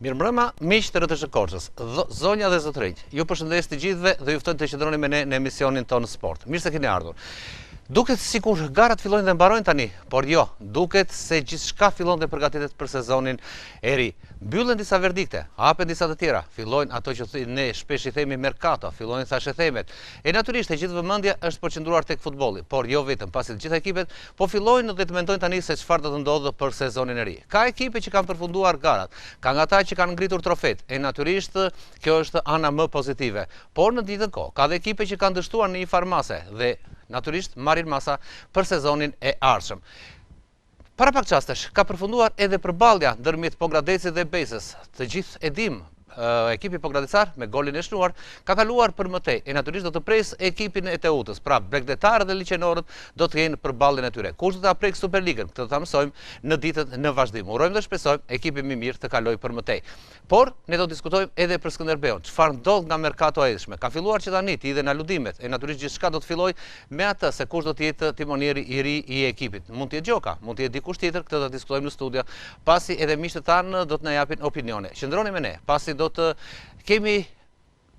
Mirëmbrëma, miq të Rrëtës së Korçës, zonja dhe zotërinj. Ju përshëndes të gjithëve dhe ju ftoj të qëndroni me ne në emisionin tonë sport. Mirë se keni ardhur. Duket sikur garat fillojnë dhe mbarojnë tani, por jo, duket se gjithçka fillon dhe përgatitet për sezonin e ri. Mbyllen disa verdikte, hapen disa të tjera, fillojnë ato që ne shpesh i themi merkato, fillojnë thashë themet. E natyrisht e gjithë vëmendja është përqendruar tek futbolli, por jo vetëm, pasi të gjitha ekipet po fillojnë dhe të mendojnë tani se çfarë do të ndodhë për sezonin e ri. Ka ekipe që kanë përfunduar garat, ka nga ata që kanë ngritur trofet, e natyrisht kjo është ana më pozitive. Por në ditën kohë, ka dhe ekipe që kanë dështuar në një farmase dhe natyrisht marrin masa për sezonin e ardhshëm. Para pak qastesh, ka përfunduar edhe përballja ndërmjet Pogradecit dhe Besës. Të gjithë e dimë, ekipi pogradecar me golin e shnuar ka kaluar për mëtej e natyrisht do të pres ekipin e Teutës. Pra bregdetarët dhe liçenorët do të jenë përballjen e tyre. Kush do ta prek Superligën? Këtë do ta mësojmë në ditët në vazhdim. Urojmë dhe shpresojmë ekipi më mirë të kalojë për mëtej. Por ne do të diskutojmë edhe për Skënderbeun. Çfarë ndodh nga merkato e ardhshme? Ka filluar që tani të hidhen aludimet e natyrisht gjithçka do të fillojë me atë se kush do të jetë timonieri i ri i ekipit. Mund të jetë Gjoka, mund të jetë dikush tjetër, këtë do të diskutojmë në studio, pasi edhe miqtë tanë do të na japin opinione. Qëndroni me ne, pasi do të kemi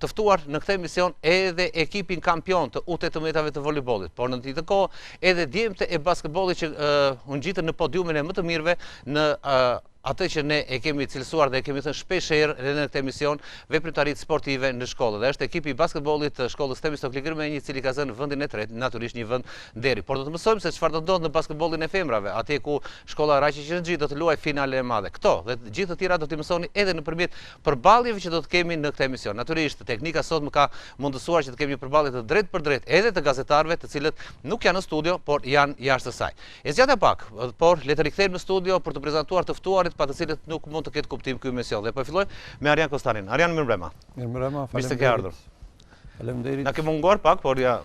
të ftuar në këtë emision edhe ekipin kampion të U18-ve të voleybollit, por në të kohë edhe djemtë e basketbollit që u ngjitën në podiumin e më të mirëve në atë që ne e kemi cilësuar dhe e kemi thënë shpesh herë në këtë emision, veprimtaritë sportive në shkollë. Dhe është ekipi i basketbollit të shkollës Temistokli Gërmenji, i cili ka zënë vendin e tretë, natyrisht një vend deri. Por do të mësojmë se çfarë do ndodh në basketbollin e femrave, atje ku shkolla Raqi Qërëngji do të luajë finale e madhe. Këto dhe të gjithë të tjera do t'i mësoni edhe nëpërmjet përballjeve që do të kemi në këtë emision. Natyrisht teknika sot më ka mundësuar që të kemi një përballje të drejtë për drejtë edhe të gazetarëve, të cilët nuk janë në studio, por janë jashtë saj. E zgjata pak, por le të rikthehemi në studio për të prezantuar të ftuarit pa të cilët nuk mund të ketë kuptim ky emision. Dhe po fillojmë me Arjan Kostanin. Arjan, mirëmbrëma. Mirëmbrëma, mirë se ke ardhur. Faleminderit. Na ke munguar pak, por ja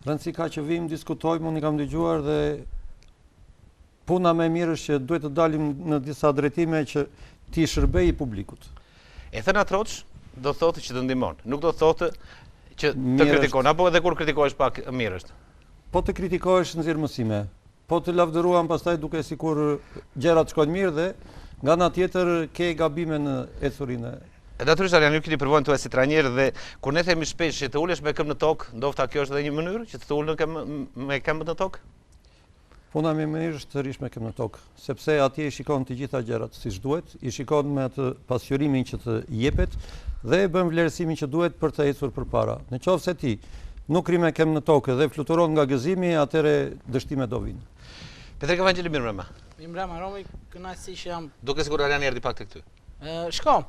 rëndësi ka që vim diskutojmë, unë i kam dëgjuar dhe puna më e mirë është që duhet të dalim në disa drejtime që ti shërbej publikut. E thënë atroç, do thotë që të ndihmon, nuk do thotë që të kritikon, apo edhe kur kritikohesh pak mirë është. Po të kritikohesh nxjerr mësime. Po të lavdëruam pastaj duke sikur gjërat shkojnë mirë dhe nga ana tjetër ke gabime në ecurinë. Natyrisht Arjan, ju keni përvojën tuaj si trajner dhe kur ne themi shpesh që të ulesh me këmbë në tokë, ndoshta kjo është edhe një mënyrë që të ulën me këmbë në tokë? Puna më e mirë është të rish me këmbë në tokë, sepse atje i shikon të gjitha gjërat siç duhet, i shikon me atë pasqyrimin që të jepet dhe bën vlerësimin që duhet për të ecur përpara. Nëse ti nuk rri me këmbë në tokë dhe fluturon nga gëzimi, atëre dështimet do vinë. Petrek Evangjeli, mirëmbrëma. Mirëmbrëma, Romi, kënaqësi që jam. Duke sigur Arjani erdhi pak tek ty. Shko.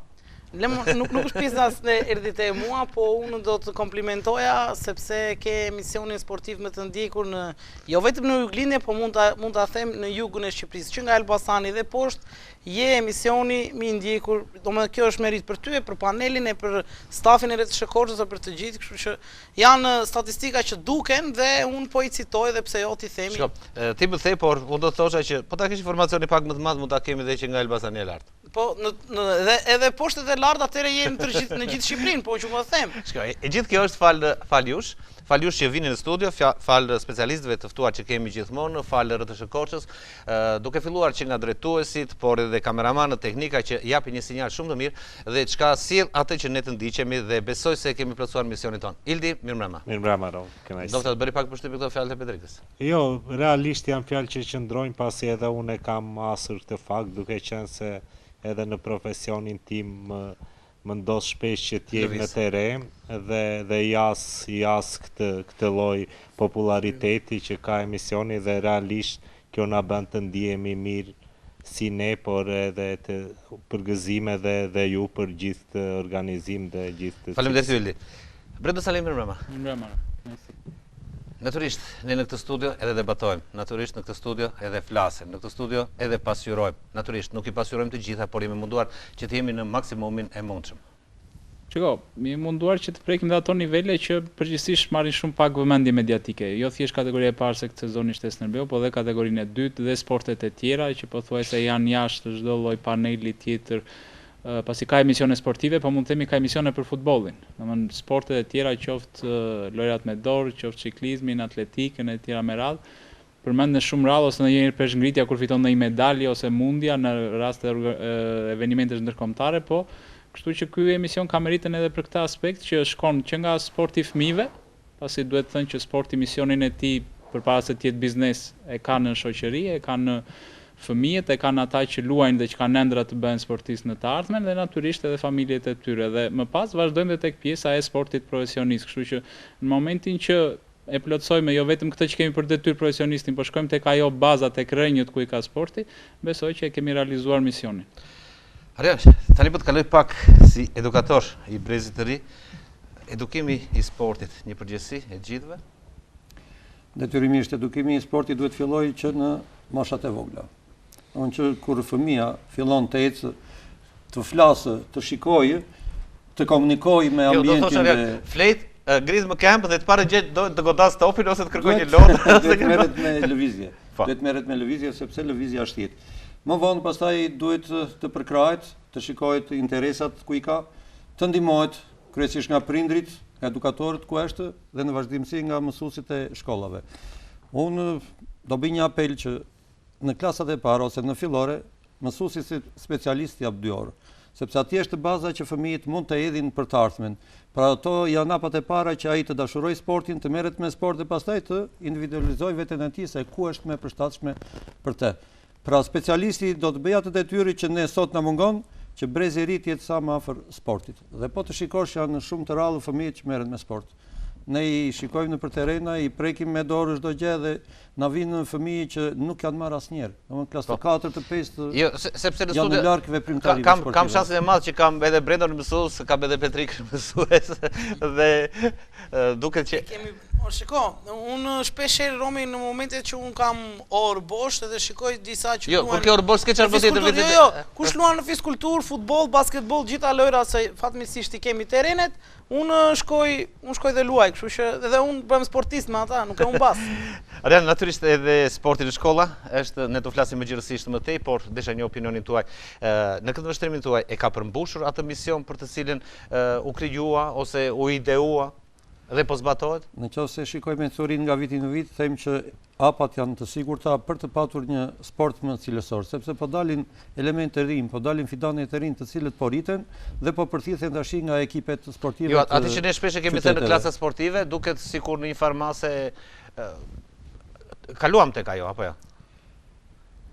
Nuk është pjesa e erdhit e mua, po unë do të komplimentoja sepse ke emisionin sportiv më të ndjekur në jo vetëm në Juglindje, po mund ta them në jugun e Shqipërisë, që nga Elbasani dhe poshtë, je emisioni më i ndjekur. Domethënë kjo është merit për ty, për panelin e për stafin e Rrëtës së Korçës dhe për të gjithë, kështu që janë statistika që duken dhe unë po i citoj dhe pse jo ti themi. Shko, ti më the, por unë do të thosha që po ta kish informacioni pak më të madh, mund ta kemi edhe që nga Elbasani e lart. Po edhe poshtë dhe lart atëre jemi në gjithë Shqipërinë, po që më them. Shko, e gjithë kjo është fal jush që vini në studio, fal specialistëve të ftuar që kemi gjithmonë, fal Rrëtës së Korçës, duke filluar që nga drejtuesit, por edhe kameramanët, teknika që japin një sinjal shumë të mirë dhe çka sjell atë që ne të ndiqemi dhe besoj se kemi plotësuar misionin ton. Ildi, mirëmbrëma. Mirëmbrëma, Rom. Do të bëri pak përshtypje këto fjalët e Petrikës. Jo, realisht janë fjalë që qëndrojnë pasi edhe unë e kam asur këtë fakt, duke qenë se edhe në profesionin tim më ndos shpesh që t'jem në teren dhe jas këtë lloj populariteti që ka emisioni dhe realisht kjo na bën të ndihemi mirë si ne, por edhe të përgëzime dhe ju për gjithë organizim dhe gjithë. Faleminderit Yldi. Brenda Salim, mirëmbrëma. Mirëmbrëma. Natyrisht, ne në këtë studio edhe debatojmë, natyrisht në këtë studio edhe flasim, në këtë studio edhe pasqyrojmë. Natyrisht, nuk i pasqyrojmë të gjitha, por jemi munduar që të jemi në maksimumin e mundshëm. Çiko, jemi munduar që të prekim dhe ato nivele që përgjithsisht marrin shumë pak vëmendje mediatike. Jo thjesht kategoria e parë se këtë sezon ishte Skënderbeu, por edhe kategorinë e dytë dhe sportet e tjera që pothuajse janë jashtë çdo lloj paneli tjetër. Pasi ka emisione sportive, po mund të themi ka emisione për futbollin. Domethënë sportet e tjera, qoftë lojrat me dorë, qoftë ciklizmin, atletikën e tjera me radhë, përmend në shumë rradhë ose ndonjëherë pesh ngritja kur fiton ndonjë medalje ose mundja në rast të evenimentesh ndërkombëtare, po kështu që ky emision ka meritën edhe për këtë aspekt që shkon që nga sporti i fëmijëve, pasi duhet të thënë që sporti misionin e tij përpara se të jetë biznes e ka në shoqëri, e ka në fëmijët, e kanë ata që luajnë dhe që kanë ëndra të bëhen sportistë në të ardhmen dhe natyrisht edhe familjet e tyre. Dhe më pas vazhdojmë edhe tek pjesa e sportit profesionist, kështu që në momentin që e plotësojmë jo vetëm këtë që kemi për detyrë profesionistin, por shkojmë tek ajo baza, tek rrënjët ku i ka sporti, besoj që e kemi realizuar misionin. Arjan, tani po të kaloj pak si edukator i brezit të ri, edukimi i sportit, një përgjithësi e gjithëve? Detyrimisht edukimi i sportit duhet fillojë që në moshat e vogla. Unë që kur fëmia fillon të ecë, të flasë, të shikojë, të komunikojë me ambientin dhe flet, ngriz më këmbë dhe të parë gjë do të godas topin ose të kërkoj një lotë. Duhet merret me lëvizje. Duhet merret me lëvizje sepse lëvizja është jetë. Më vonë pastaj duhet të përkrahet, të shikohet interesat ku i ka, të ndihmohet kryesisht nga prindrit, nga edukatorët ku është dhe në vazhdimsi nga mësuesit e shkollave. Unë do bëj një apel që në klasat e para ose në fillore, mësuesi si specialist jap 2 orë, sepse atje është baza që fëmijët mund të hedhin për të ardhmen. Pra ato janë hapat e para që ai të dashurojë sportin, të merret me sport dhe pastaj të individualizojë veten e tij se ku është më përshtatshme për të. Pra specialisti do të bëjë atë detyrë që ne sot na mungon, që brezi i ri të jetë sa më afër sportit. Dhe po të shikosh janë shumë të rrallë fëmijët që merren me sport. Ne i shikojmë në për terena, i prekim me dorë çdo gjë dhe na vinë fëmijë që nuk kanë marrë asnjëherë. Domethënë klasë të 4 të 5 të jo, sepse në studio larg veprimtari sportiv. Kam shansin e madh që kam edhe Brendon mësues, kam edhe Petrik mësues dhe duket që kemi shiko, unë shpeshherë Romi në momentet që unë kam orë bosh edhe shikoj disa që jo, kur ke orë bosh s'ke çfarë bëj tjetër vetë. Jo, kush luan në fizkultur, futboll, basketboll, gjitha lojra se fatmirësisht i kemi terrenet, unë shkoj dhe luaj, kështu që edhe unë bëhem sportist me ata, nuk e humbas. Arjan, natyrisht edhe sporti në shkolla është, ne të flasim më gjërësisht më tej, por desha një opinionin tuaj. Në këtë vështrimin tuaj e ka përmbushur atë mision për të cilën u krijua ose u ideua dhe po zbatohet? Në qoftë se shikojmë historinë nga viti në vit, them që apat janë të sigurta për të patur një sport më cilësor, sepse po dalin elemente të rinj, po dalin fidane të rinj të cilët po rriten dhe po përthithen tash nga ekipet sportive. Jo, atë që ne shpesh e kemi thënë në klasa sportive, duket sikur në një farmase kaluam tek ajo apo jo?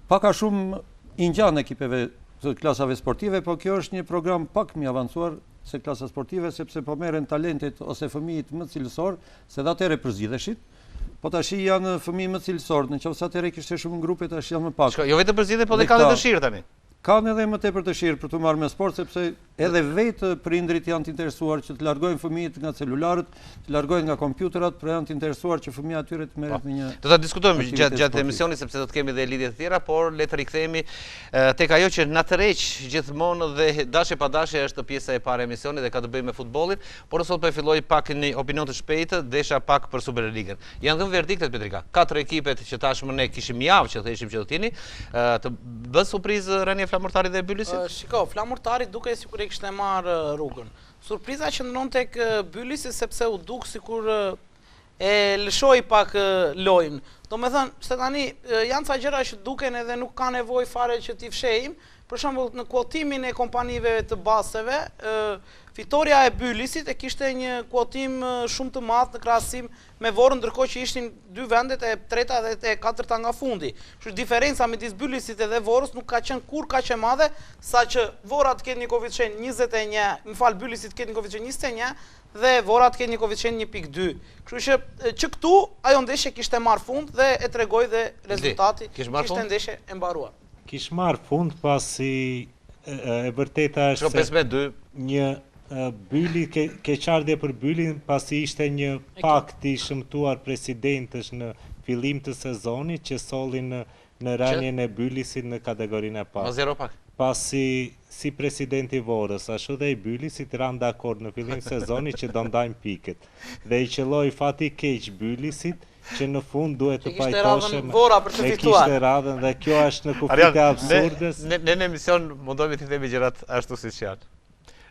Pak a shumë i ngjan ekipeve të klasave sportive, po kjo është një program pak më avancuar se klasa sportive, sepse po merren talentet ose fëmijët më cilësor, se dhe atëherë përzgjidheshin, po tash janë fëmijë më cilësor, nëse atëherë kishte shumë grupe, tash janë më pak. Jo vetëm përzgjidhje, po dhe kanë dëshirë tani. Kanë edhe më tepër dëshirë për të marrë me sport, sepse edhe vetë prindrit janë të interesuar që të largojnë fëmijët nga celularët, të largojnë nga kompjuterat, por janë të interesuar që fëmia atyre të merret në një. Do ta diskutojmë gjatë emisionit sepse do të kemi edhe lidhje të tjera, por le të rikthehemi tek ajo që na tërheq gjithmonë dhe dashje pa dashje është pjesa e parë e emisionit dhe ka të bëjë me futbollin, por sot po e filloj pak një opinion të shpejtë, desha pak për Superligën. Janë dhënë verdiktet Petrika. 4 ekipet që tashmë ne kishim javë që thëshim që do t'jeni, të bën surprizë rënia Flamurtarit dhe Bylisit? Shiko, Flamurtari duke sikur e kishte marrë rrugën. Surpriza qëndron tek Bylisi sepse u duk sikur e lëshoi pak lojën. Domethënë, se tani janë ca gjëra që duken edhe nuk ka nevojë fare që t'i fshehim. Për shembull, në kuotimin e kompanive të baseve, fitoria e Bylisit e kishte një kuotim shumë të madh në krahasim me Vorrën, ndërkohë që ishin 2 vendet, e treta dhe e katërta nga fundi. Kështu diferenca midis Bylisit dhe Vorrës nuk ka qenë kur kaq e madhe, saqë Vorra të ketë një koeficient 21, Bylisit ketë një koeficient 21 dhe Vorra të ketë një koeficient 1.2. Kështu që këtu ajo ndeshje kishte marrë fund dhe e tregoi dhe rezultati kishte ndeshje e mbaruar. Kish marrë fund pasi e vërteta është se një Byli, keqardhje për Bylin pasi ishte një pakt i shëmtuar presidentësh në fillim të sezonit që sollin në rënien e Bylisit në kategorinë e parë. Pasi si presidenti Vorrës, ashtu dhe i Bylisit ranë dakord në fillim të sezonit që do ndajnë pikët. Dhe i qelloi fati keq Bylisit që në fund duhet të pajtoshëm e kishte radhën dhe kjo është në kufit e absurdës. Ne në emision mundohemi të themi gjërat ashtu siç janë.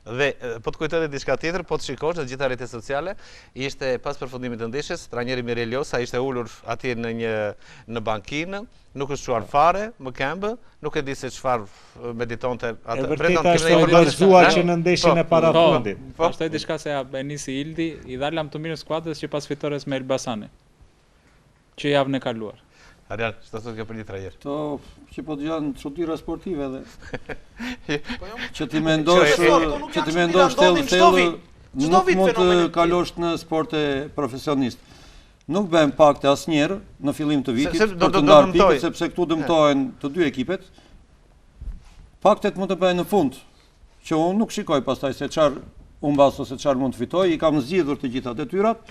Dhe po të kujtoj edhe diçka tjetër, po të shikosh në gjitha rrjetet sociale, ishte pas përfundimit të ndeshjes, trajneri Mireliosa ishte ulur atje në bankinë, nuk është çuar fare më këmbë, nuk e di se çfarë meditonte atë. E vërtetë është vazhduar që në ndeshjen e parafundit. Pastaj diçka se e nisi Ildi, i dha lam të mirë skuadrës që pas fitores me Elbasani, që javën e kaluar. Arian, çfarë thotë kjo për një trajner? To që po janë çuditëra sportive edhe. Që ti mendosh thellë, nuk mund të kalosh në sporte profesionist. Nuk bëhen pakte asnjëherë në fillim të vitit për të ndarë pikët, sepse këtu dëmtohen të dy ekipet. Paktet mund të bëhen në fund, që unë nuk shikoj pastaj se çfarë humbas ose çfarë mund të fitoj, i kam zgjidhur të gjitha detyrat.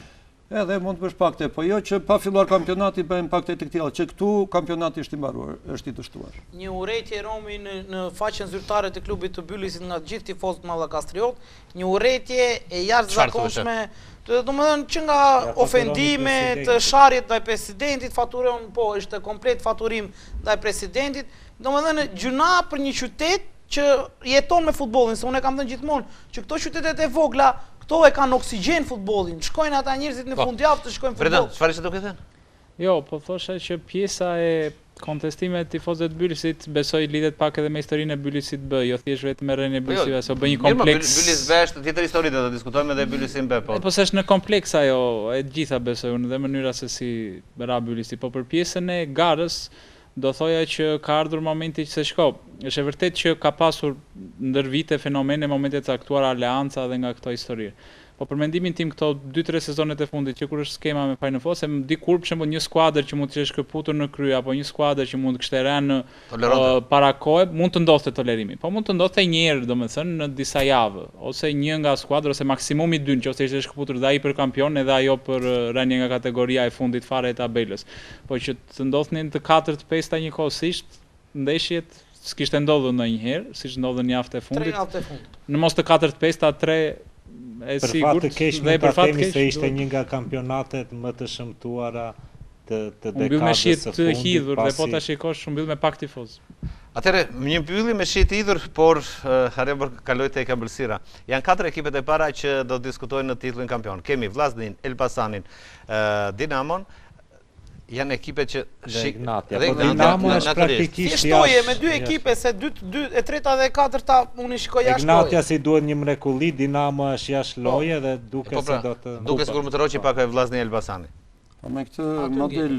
Edhe mund të bësh pakte, po jo që pa filluar kampionati bëjmë pakte të këtilla, që këtu kampionati është i mbaruar, është i dështuar. Një urrëtie Romi në faqen zyrtare të klubit të Bylisit nga të gjithë tifozët mallakastriot, një urrëtie e jashtëzakonshme, domethënë që nga ofendime të sharjet ndaj presidentit, faturon po është komplet faturim ndaj presidentit, domethënë gjuna për një qytet që jeton me futbollin, se unë kam thënë gjithmonë që këto qytetet e vogla këto e kanë oksigjen futbollin, shkojnë ata njerëzit në fundjavë të shkojnë futboll. Fredan, çfarë ishte duke thënë? Jo, po thosha që pjesa e kontestimeve të tifozëve të Bylisit besoj lidhet pak edhe me historinë e Bylisit B, jo thjesht vetëm me rënien e Bylisit, se u bë një kompleks. Bylis B është tjetër histori, do të diskutojmë edhe Bylisin B, po. Po s'është në kompleks ajo, e gjitha besoj unë dhe mënyra se si ra Bylisi, po për pjesën e garës do thoja që ka ardhur momenti që se shko, është e vërtet që ka pasur ndër vite fenomene momente të caktuara aleanca dhe nga këto histori. Po për mendimin tim këto 2-3 sezonet e fundit që kur është skema me Final Four, se dikur për shembull një skuadër që mund të ishte shkëputur në krye apo një skuadër që mund të kishte rënë para kohë, mund të ndodhte tolerimi. Po mund të ndodhte një herë, domethënë në disa javë, ose një nga skuadra ose maksimumi 2, nëse ishte shkëputur dhe ai për kampion edhe ajo për rënje nga kategoria e fundit fare e tabelës. Po që të ndodhnin të 4-5 njëkohësisht ndeshjet s'kishte ndodhur ndonjëherë, siç ndodhen javët e fundit. Në mos të 4-5 3 për fat të keq mund ta themi se ishte një nga kampionatet më të shëmtuara të dekadës me shit së të fundit. hidhur dhe po ta shikosh mbyll me pak tifoz. Atëherë, një mbyllje me shit të hidhur, por harem kaloj tek ëmbëlsira. Janë 4 ekipet e para që do të diskutojnë në titullin kampion. Kemi Vllaznin, Elbasanin, Dinamon. Janë ekipe që Dinamo është praktikisht shtoje me 2 ekipe se e treta dhe e katërta unë shikoj jashtë. Ignatia si duhet një mrekulli, Dinamo është jashtë loje dhe duket se do të duket sikur më të roqi pak e Vllazni Elbasani. Po me këtë model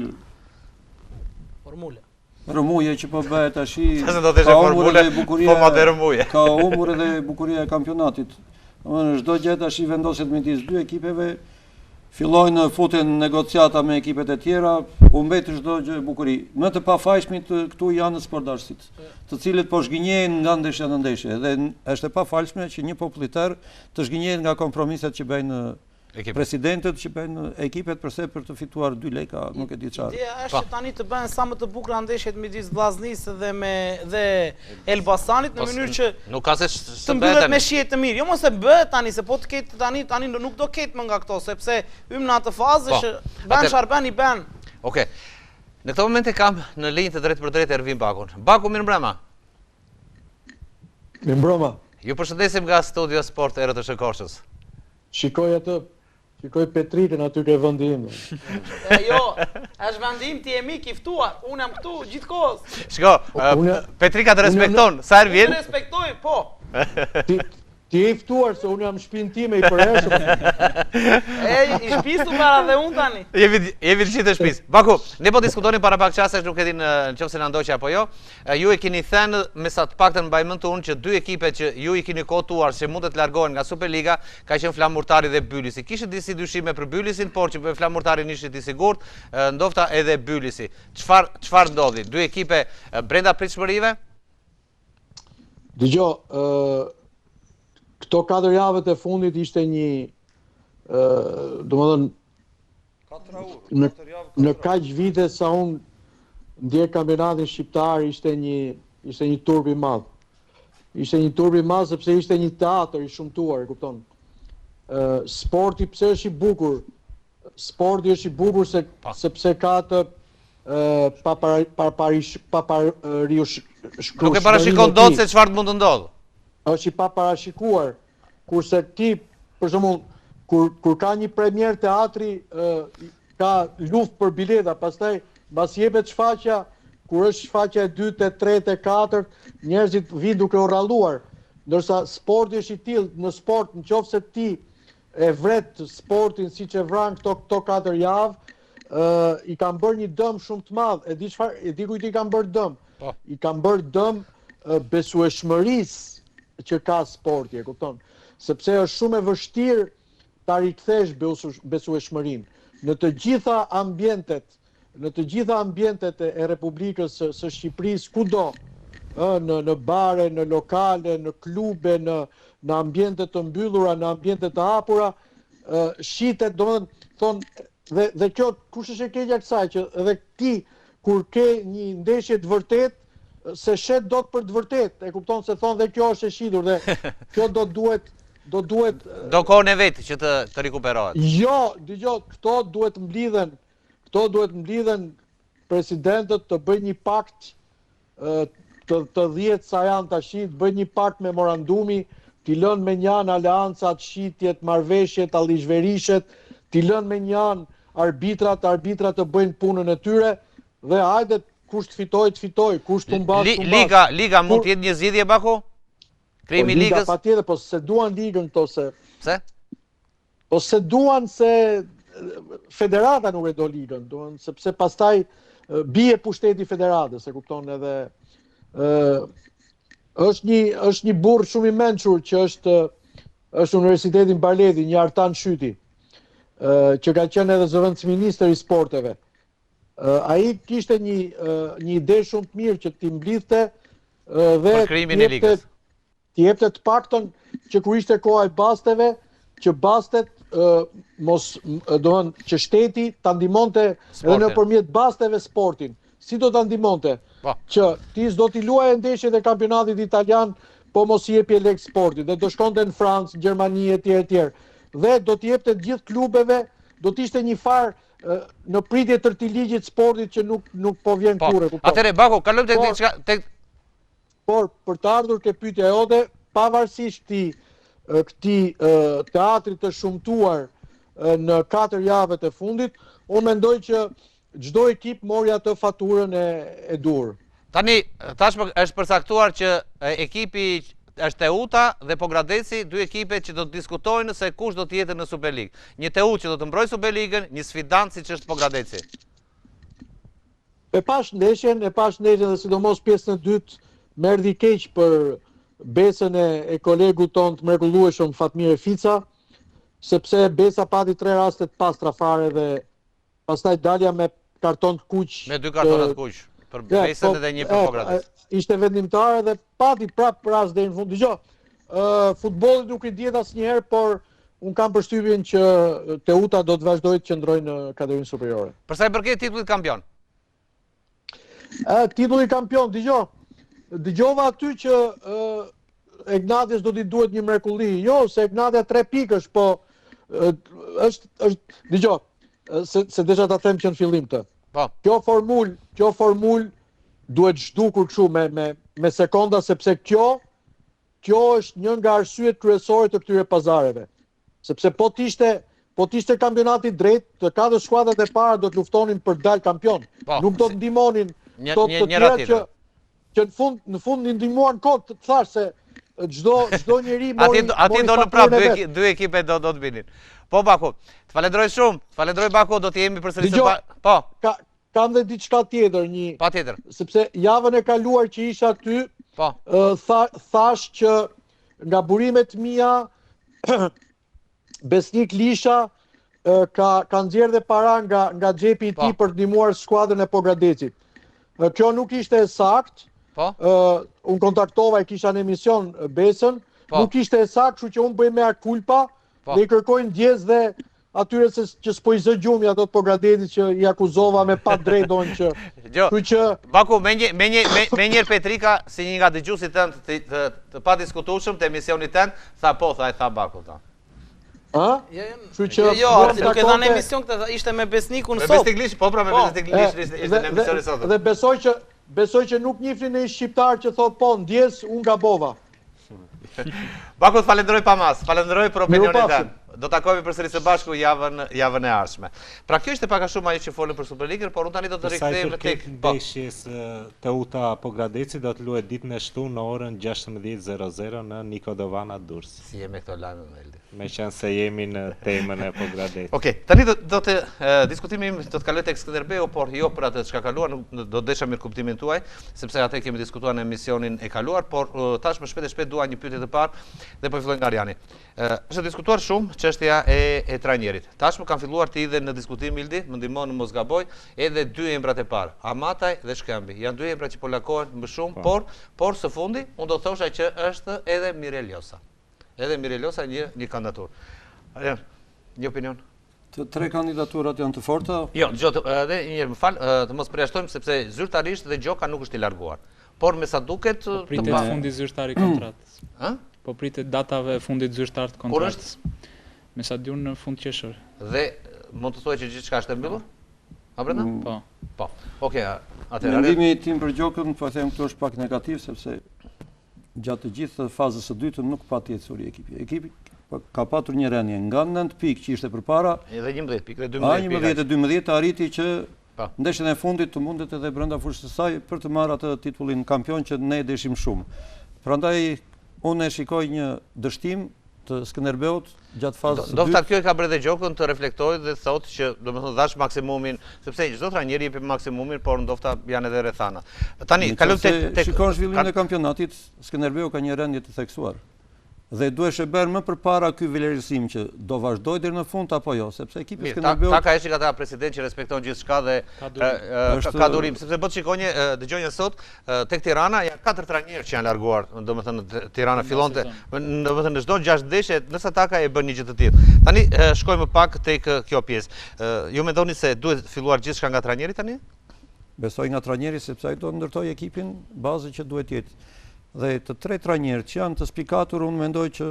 formule. Rëmuje që po bëhet tash, ka formule, po ma dhe rëmuje. Ka humbur edhe bukuria e kampionatit. Domethënë çdo gjë tash vendoset midis 2 ekipeve. Fillojnë futen negociata me ekipet e tjera, u mbet çdo gjë bukuri. Më të pafajshmit këtu janë sportdarësit, të cilët po zhgënjehen nga ndeshja në ndeshje, dhe është e pafalshme që një populltar të zhgënjehet nga kompromiset që bëjnë presidentët, që bëjnë ekipet përse për të fituar 2 lekë, nuk e di çfarë. Ideja është që tani të bëhen sa më të bukura ndeshjet midis Vllaznisë dhe Elbasanit në mënyrë që nuk ka se të mbyllet me shije të mirë. Jo mos e bëhet tani se po të ketë tani nuk do ketë më nga këto, sepse hym në atë fazë që bën Sharben i bën. Okej. Në këtë moment e kam në linjë të drejtë për drejtë Ervin Bakun. Baku, mirëmbrëma. Mirëmbrëma. Ju përshëndesim nga Studio Sport Erët e Shëkoshës. Shikoj Petritën aty ke vendi im. Jo, është vendi im, ti je mik i ftuar. Unë jam këtu gjithkohës. Shiko, Petrika të respekton. Sa herë vjen? Unë respektoj, po. Ti je i ftuar se unë jam në shtëpinë time i përhershëm. I shpisu para dhe unë tani. Jemi të gjithë të shtëpisë. Baku, ne po diskutonin para pak çastesh, nuk e di nëse na ndoqi apo jo. Ju e keni thënë me sa të paktën mbaj mend unë që 2 ekipet që ju i keni kotuar se mund të largohen nga Superliga ka qenë Flamurtari dhe Bylisi. Kishte disi dyshime për Bylisin, por që për Flamurtarin ishit i sigurt, ndofta edhe Bylisi. Çfarë ndodhi? 2 ekipe brenda pritshmërive? Dgjoj, këto 4 javët e fundit ishte një, domethënë, në kaq vite sa unë ndjek kampionatin shqiptar ishte një turp i madh. Ishte një turp i madh sepse ishte një teatër i shumtuar, kupton. Sporti pse është i bukur? Sporti është i bukur sepse ka atë nuk e parashikon dot se çfarë mund të ndodhë. Është i paparashikuar. kurse ti, për shembull, kur ka një premier teatri, ka luftë për bileta, pastaj mbas jepet shfaqja, kur është shfaqja e 2, e 3, e 4, njerëzit vinë duke u rralluar. Ndërsa sporti është i tillë, në sport, nëse ti e vret sportin siç e vran këto 4 javë, i kanë bërë një dëm shumë të madh. E di kujt i kanë bërë dëm? I kanë bërë dëm besueshmërisë që ka sporti, e kupton? Sepse është shumë e vështirë ta rikthesh besueshmërinë. Në të gjitha ambientet e Republikës së Shqipërisë, kudo, në bare, në lokale, në klube, në ambiente të mbyllura, në ambiente të hapura, shitet, domethënë, thonë, dhe kjo, kush është e keqja kësaj, që edhe ti, kur ke një ndeshje të vërtet, se shet dot për të vërtet, e kupton se thonë dhe kjo është e shitur, dhe kjo do duhet... Do kohën e vetë që të rikuperohet. Jo, dëgjoj, këto duhet mblidhen presidentët të bëjnë një pakt të 10 sa janë tash, të bëjnë një pakt memorandumi, t'i lënë me një anë aleancat, shitjet, marrëveshjet, allizhverishet, t'i lënë me një anë arbitrat të bëjnë punën e tyre, dhe hajde kush të fitoj, kush të mbas. Liga mund të jetë një zgjidhje, Baku? Krimi i ligës? Patjetër, po se duan ligën këto se. Pse? Po se duan se federata nuk e do ligën, sepse pastaj bie pushteti federatës, e kupton, edhe është një burr shumë i mençur që është Universiteti Mbarleti, një Artan Shyti, që ka qenë edhe zëvendës ministër i sporteve. Ai kishte një ide shumë të mirë që t'i mblidhte dhe për krimin e ligës. T'i jepte të paktën që kur ishte koha e basteve, që bastet që shteti ta ndihmonte edhe nëpërmjet basteve sportin. Si do ta ndihmonte? Që ti s'do t'i luaje ndeshjet e kampionatit italian, po mos i jepje lek sportit, dhe do shkonte në Francë, Gjermani etj. Dhe do t'i jepte të gjithë klubeve, do t'ishte një farë në pritje tërtiligjit sportit që nuk po vjen kurrë. Atëre, Baku, kalojmë tek por për të ardhur ke pyetja jote, pavarësisht këtij teatrit të shumtuar në 4 javët e fundit, unë mendoj që çdo ekip mori atë faturën e dur. Tani, tashmë është përcaktuar që ekipi është Teuta dhe Pogradeci, 2 ekipe që do të diskutojnë se kush do të jetë në Superligë. Një Teutë që do të mbrojë Superligën, një sfidant siç është Pogradeci. E pash ndeshjen dhe sidomos pjesën e dytë, më erdhi keq për Besën e kolegut ton të mrekullueshëm Fatmir Fica, sepse Besa pati 3 raste të pastra fare dhe pastaj dalja me karton të kuq. Me 2 kartona të kuq, për Besën edhe një për Pogradec. Ishte vendimtare dhe pati prap rast deri në fund. Dgjoj, futbolli nuk i dihet asnjëherë, por un kam përshtypjen që Teuta do të vazhdojë të qëndrojë në kategorinë superiore. Për sa i përket titullit kampion? Titulli kampion, dëgjova aty që Ignatius do t'i duhet një mrekulli. Jo, se Ignatia 3 pikësh, po dëgjoj, se desha ta them që në fillim të. Kjo formul duhet zhdukur kështu me sekonda, sepse kjo është një nga arsyet kryesore të këtyre pazareve. Sepse po t'ishte kampionati drejt, të 4 skuadrat e para do të luftonin për dal kampion. Nuk do të ndihmonin të tjerë që në fund një ndihmuan kot, të thash se çdo njeri mori Ati do në prap, 2 ekipe do të binin. Po, Baku, të falenderoj shumë, Baku, do të jemi përsëri së Po, kam dhe diçka tjetër, Pa tjetër. Sepse javën e kaluar që isha aty, thash që nga burimet mia, Besnik Lisha ka nxjerrë dhe para nga xhepi i tij për të ndihmuar skuadrën e Pogradecit. Kjo nuk ishte saktë. Unë kontaktova, e kisha në emision Besën, nuk ishte e saktë, kështu që unë bëj mea culpa dhe i kërkoj ndjes dhe atyre që s'po i zë gjumi ato të Pogradecit që i akuzova me pa drejton që... Baku, me njerë Petrika, si një nga dëgjuesit tënë të pa diskutueshëm të emisionit tënë, tha Baku ta. Jo, nuk e dha në emision këtë, ishte me Besnikun sot. Me Besnik Lish, po pra me Besnik Lish ishte në emisionin sot. Dhe besoj që nuk njihni në një shqiptar që thot po, ndjes, unë gabova. Bako, të falenderoj pa mas, falenderoj për opinionin Mirupafshim. tënd. Do takohemi përsëri së bashku javën e ardhshme. Pra kjo ishte pak a shumë ajo që folëm për Superligën, por unë tani do të rikthehemi tek ndeshjes Teuta Pogradeci do të luhet ditën e shtunë në orën 16:00 në Nikodovana Durrës. Si jemi këto lajme Meldi. Meqense jemi në temën e Pogradecit. Okej, tani do të diskutimi im do të kaloj tek Skënderbeu, por jo për atë çka kaluar, do desha mirë kuptimin tuaj, sepse atë kemi diskutuar në emisionin e kaluar, por tash më shpejt dua një pyetje të parë dhe po i filloj nga Arjani. Është diskutuar shumë çështja e trajnerit. Tashmë kanë filluar të hidhen në diskutim Ildi, më ndihmon në mos gaboj, edhe dy embrat e parë, Amataj dhe Shkëmbi. Janë dy embra që po lakohen më shumë, por së fundi unë do të thosha që është edhe Mireljosa. Edhe Mireljosa një kandidaturë. Arjan, një opinion? Të tre kandidaturat janë të forta. Jo, edhe një herë më fal, të mos përjashtojmë sepse zyrtarisht dhe Gjoka nuk është i larguar. Por me sa duket pritet fundi zyrtar i kontratës. Ë? Po pritet datave fundit zyrtar të kontratës. Me sa diun në fund qershor. Dhe mund të thuaj që gjithçka është e mbyllur? A Brenda? Po. Po. Okej, atëherë. Mendimi tim për Gjokën, po them këtu është pak negativ sepse gjatë të gjithë fazës së dytë nuk pati ecuri ekipi. Ekipi ka patur një rënje nga 9 pikë që ishte përpara, edhe 11 pikë, dhe 12 pikë. 11 e 12 arriti që ndeshjen e fundit të mundet edhe brenda fushës së saj për të marrë atë titullin kampion që ne dëshim shumë. Prandaj unë e shikoj një dështim të Skënderbeut gjatë fazës së dytë. Dofta kjo e ka bërë dhe Gjokën të reflektojë dhe thotë që domethënë dhash maksimumin, sepse çdo trajner jep maksimumin, por ndofta janë edhe rrethana. Tani kalojmë tek shikon zhvillimin e kampionatit, Skënderbeu ka një rendje të theksuar. Dhe duhesh e bërë më përpara ky vlerësim që do vazhdoj deri në fund apo jo, sepse ekipi Skënderbeu ka eshi ata president që respekton gjithçka dhe ka durim, sepse po shikoni dëgjoj sot tek Tirana janë 4 trajnerë që janë larguar, domethënë Tirana fillonte domethënë në çdo 6 ndeshje nëse Taka e bën një gjë të tillë. Tani shkojmë pak tek kjo pjesë. Ju mendoni se duhet filluar gjithçka nga trajneri tani? Besoj nga trajneri sepse ai do ndërtoj ekipin bazë që duhet jetë. Dhe të tre trajnerët që janë të spikatur, unë mendoj që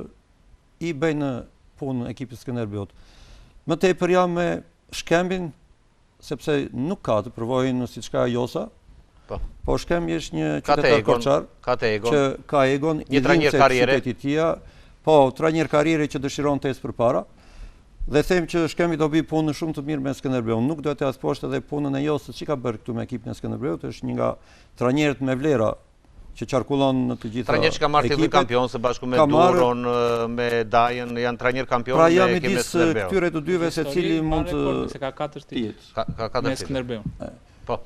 i bëjnë punë ekipit Skënderbeut. Më tepër jam me Shkëmbin, sepse nuk ka të përvojnë siç ka Josa. Po Shkëmbi është një qytetar korçar, që ka egon, një trajner karriere. Po, trajner karriere që dëshiron të ecë përpara. Dhe them që Shkëmbi do bëj punë shumë të mirë me Skënderbeun. Nuk do të as poshtë edhe punën e Josës që ka bërë këtu me ekipin e Skënderbeut, është një nga trajnerët me vlera që qarkullon në të gjitha trajner që ka marrë titull kampion së bashku me Duron, me Dajën, janë trajner kampion pra me jam ekipin e midis Skënderbeut. këtyre të dyve se cili mund të se ka 4 titull. Ka 4 me Skënderbeun. Po.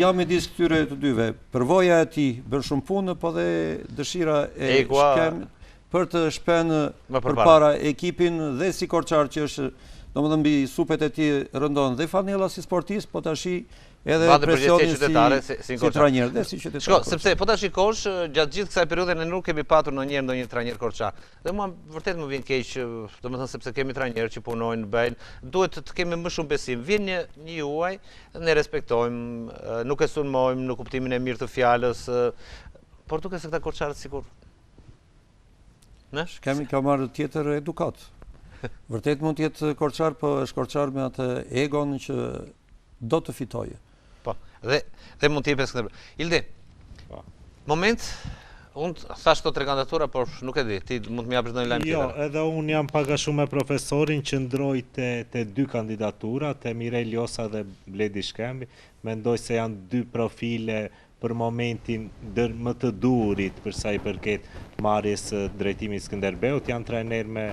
Jam midis këtyre të dyve. Përvoja e tij bën shumë punë, po dhe dëshira e Shkëmbit për të shpenë përpara ekipin dhe si korçar që është, domethënë mbi supet e tij rëndon dhe fanella si sportist, po tash edhe presionin si trajner dhe si qytetar. Shko, sepse po ta shikosh gjatë gjithë kësaj periudhe ne nuk kemi patur ndonjë trajner korçar. Dhe mua vërtet më vjen keq, domethënë sepse kemi trajnerë që punojnë, bëjnë, duhet të kemi më shumë besim. Vjen një juaj, ne respektojmë, nuk e sulmojmë në kuptimin e mirë të fjalës, por duket se këta korçarët sikur Shkëmbi ka marrë tjetër edukat. Vërtet mund të jetë korçar, po është korçar me atë egon që do të fitojë. Po, dhe mund të jepë Skënderbeu. Ildi, moment, unë thash këto tre kandidatura, por nuk e di, ti mund të më japësh ndonjë lajm tjetër? Jo, edhe unë jam pak a shumë me profesorin që ndroj te dy kandidatura, te Mireljosa dhe Bledi Shkëmbi. Mendoj se janë dy profile për momentin më të duhurit për sa i përket marrjes drejtimit Skënderbeut. Janë trajner me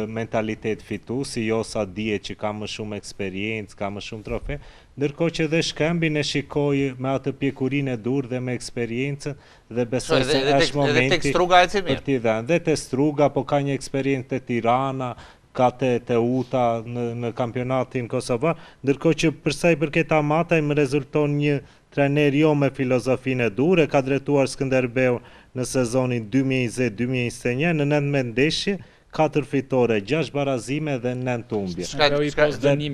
mentalitet fituesi, Josa dihet që ka më shumë eksperiencë, ka më shumë trofe, ndërkohë që dhe Shkëmbin e shikoj me atë pjekurinë e dur dhe me eksperiencën dhe besoj se është momenti edhe tek Struga ecë mirë. Për t'i dhënë. Dhe te Struga, po ka një eksperiencë te Tirana, ka te Uta në kampionatin kosovar, ndërkohë që për sa i përket Amataj më rezulton një trajner jo me filozofinë e dur, ka drejtuar Skënderbeu në sezonin 2020-2021 në 19 ndeshje, 4 fitore, 6 barazime dhe 9 humbje.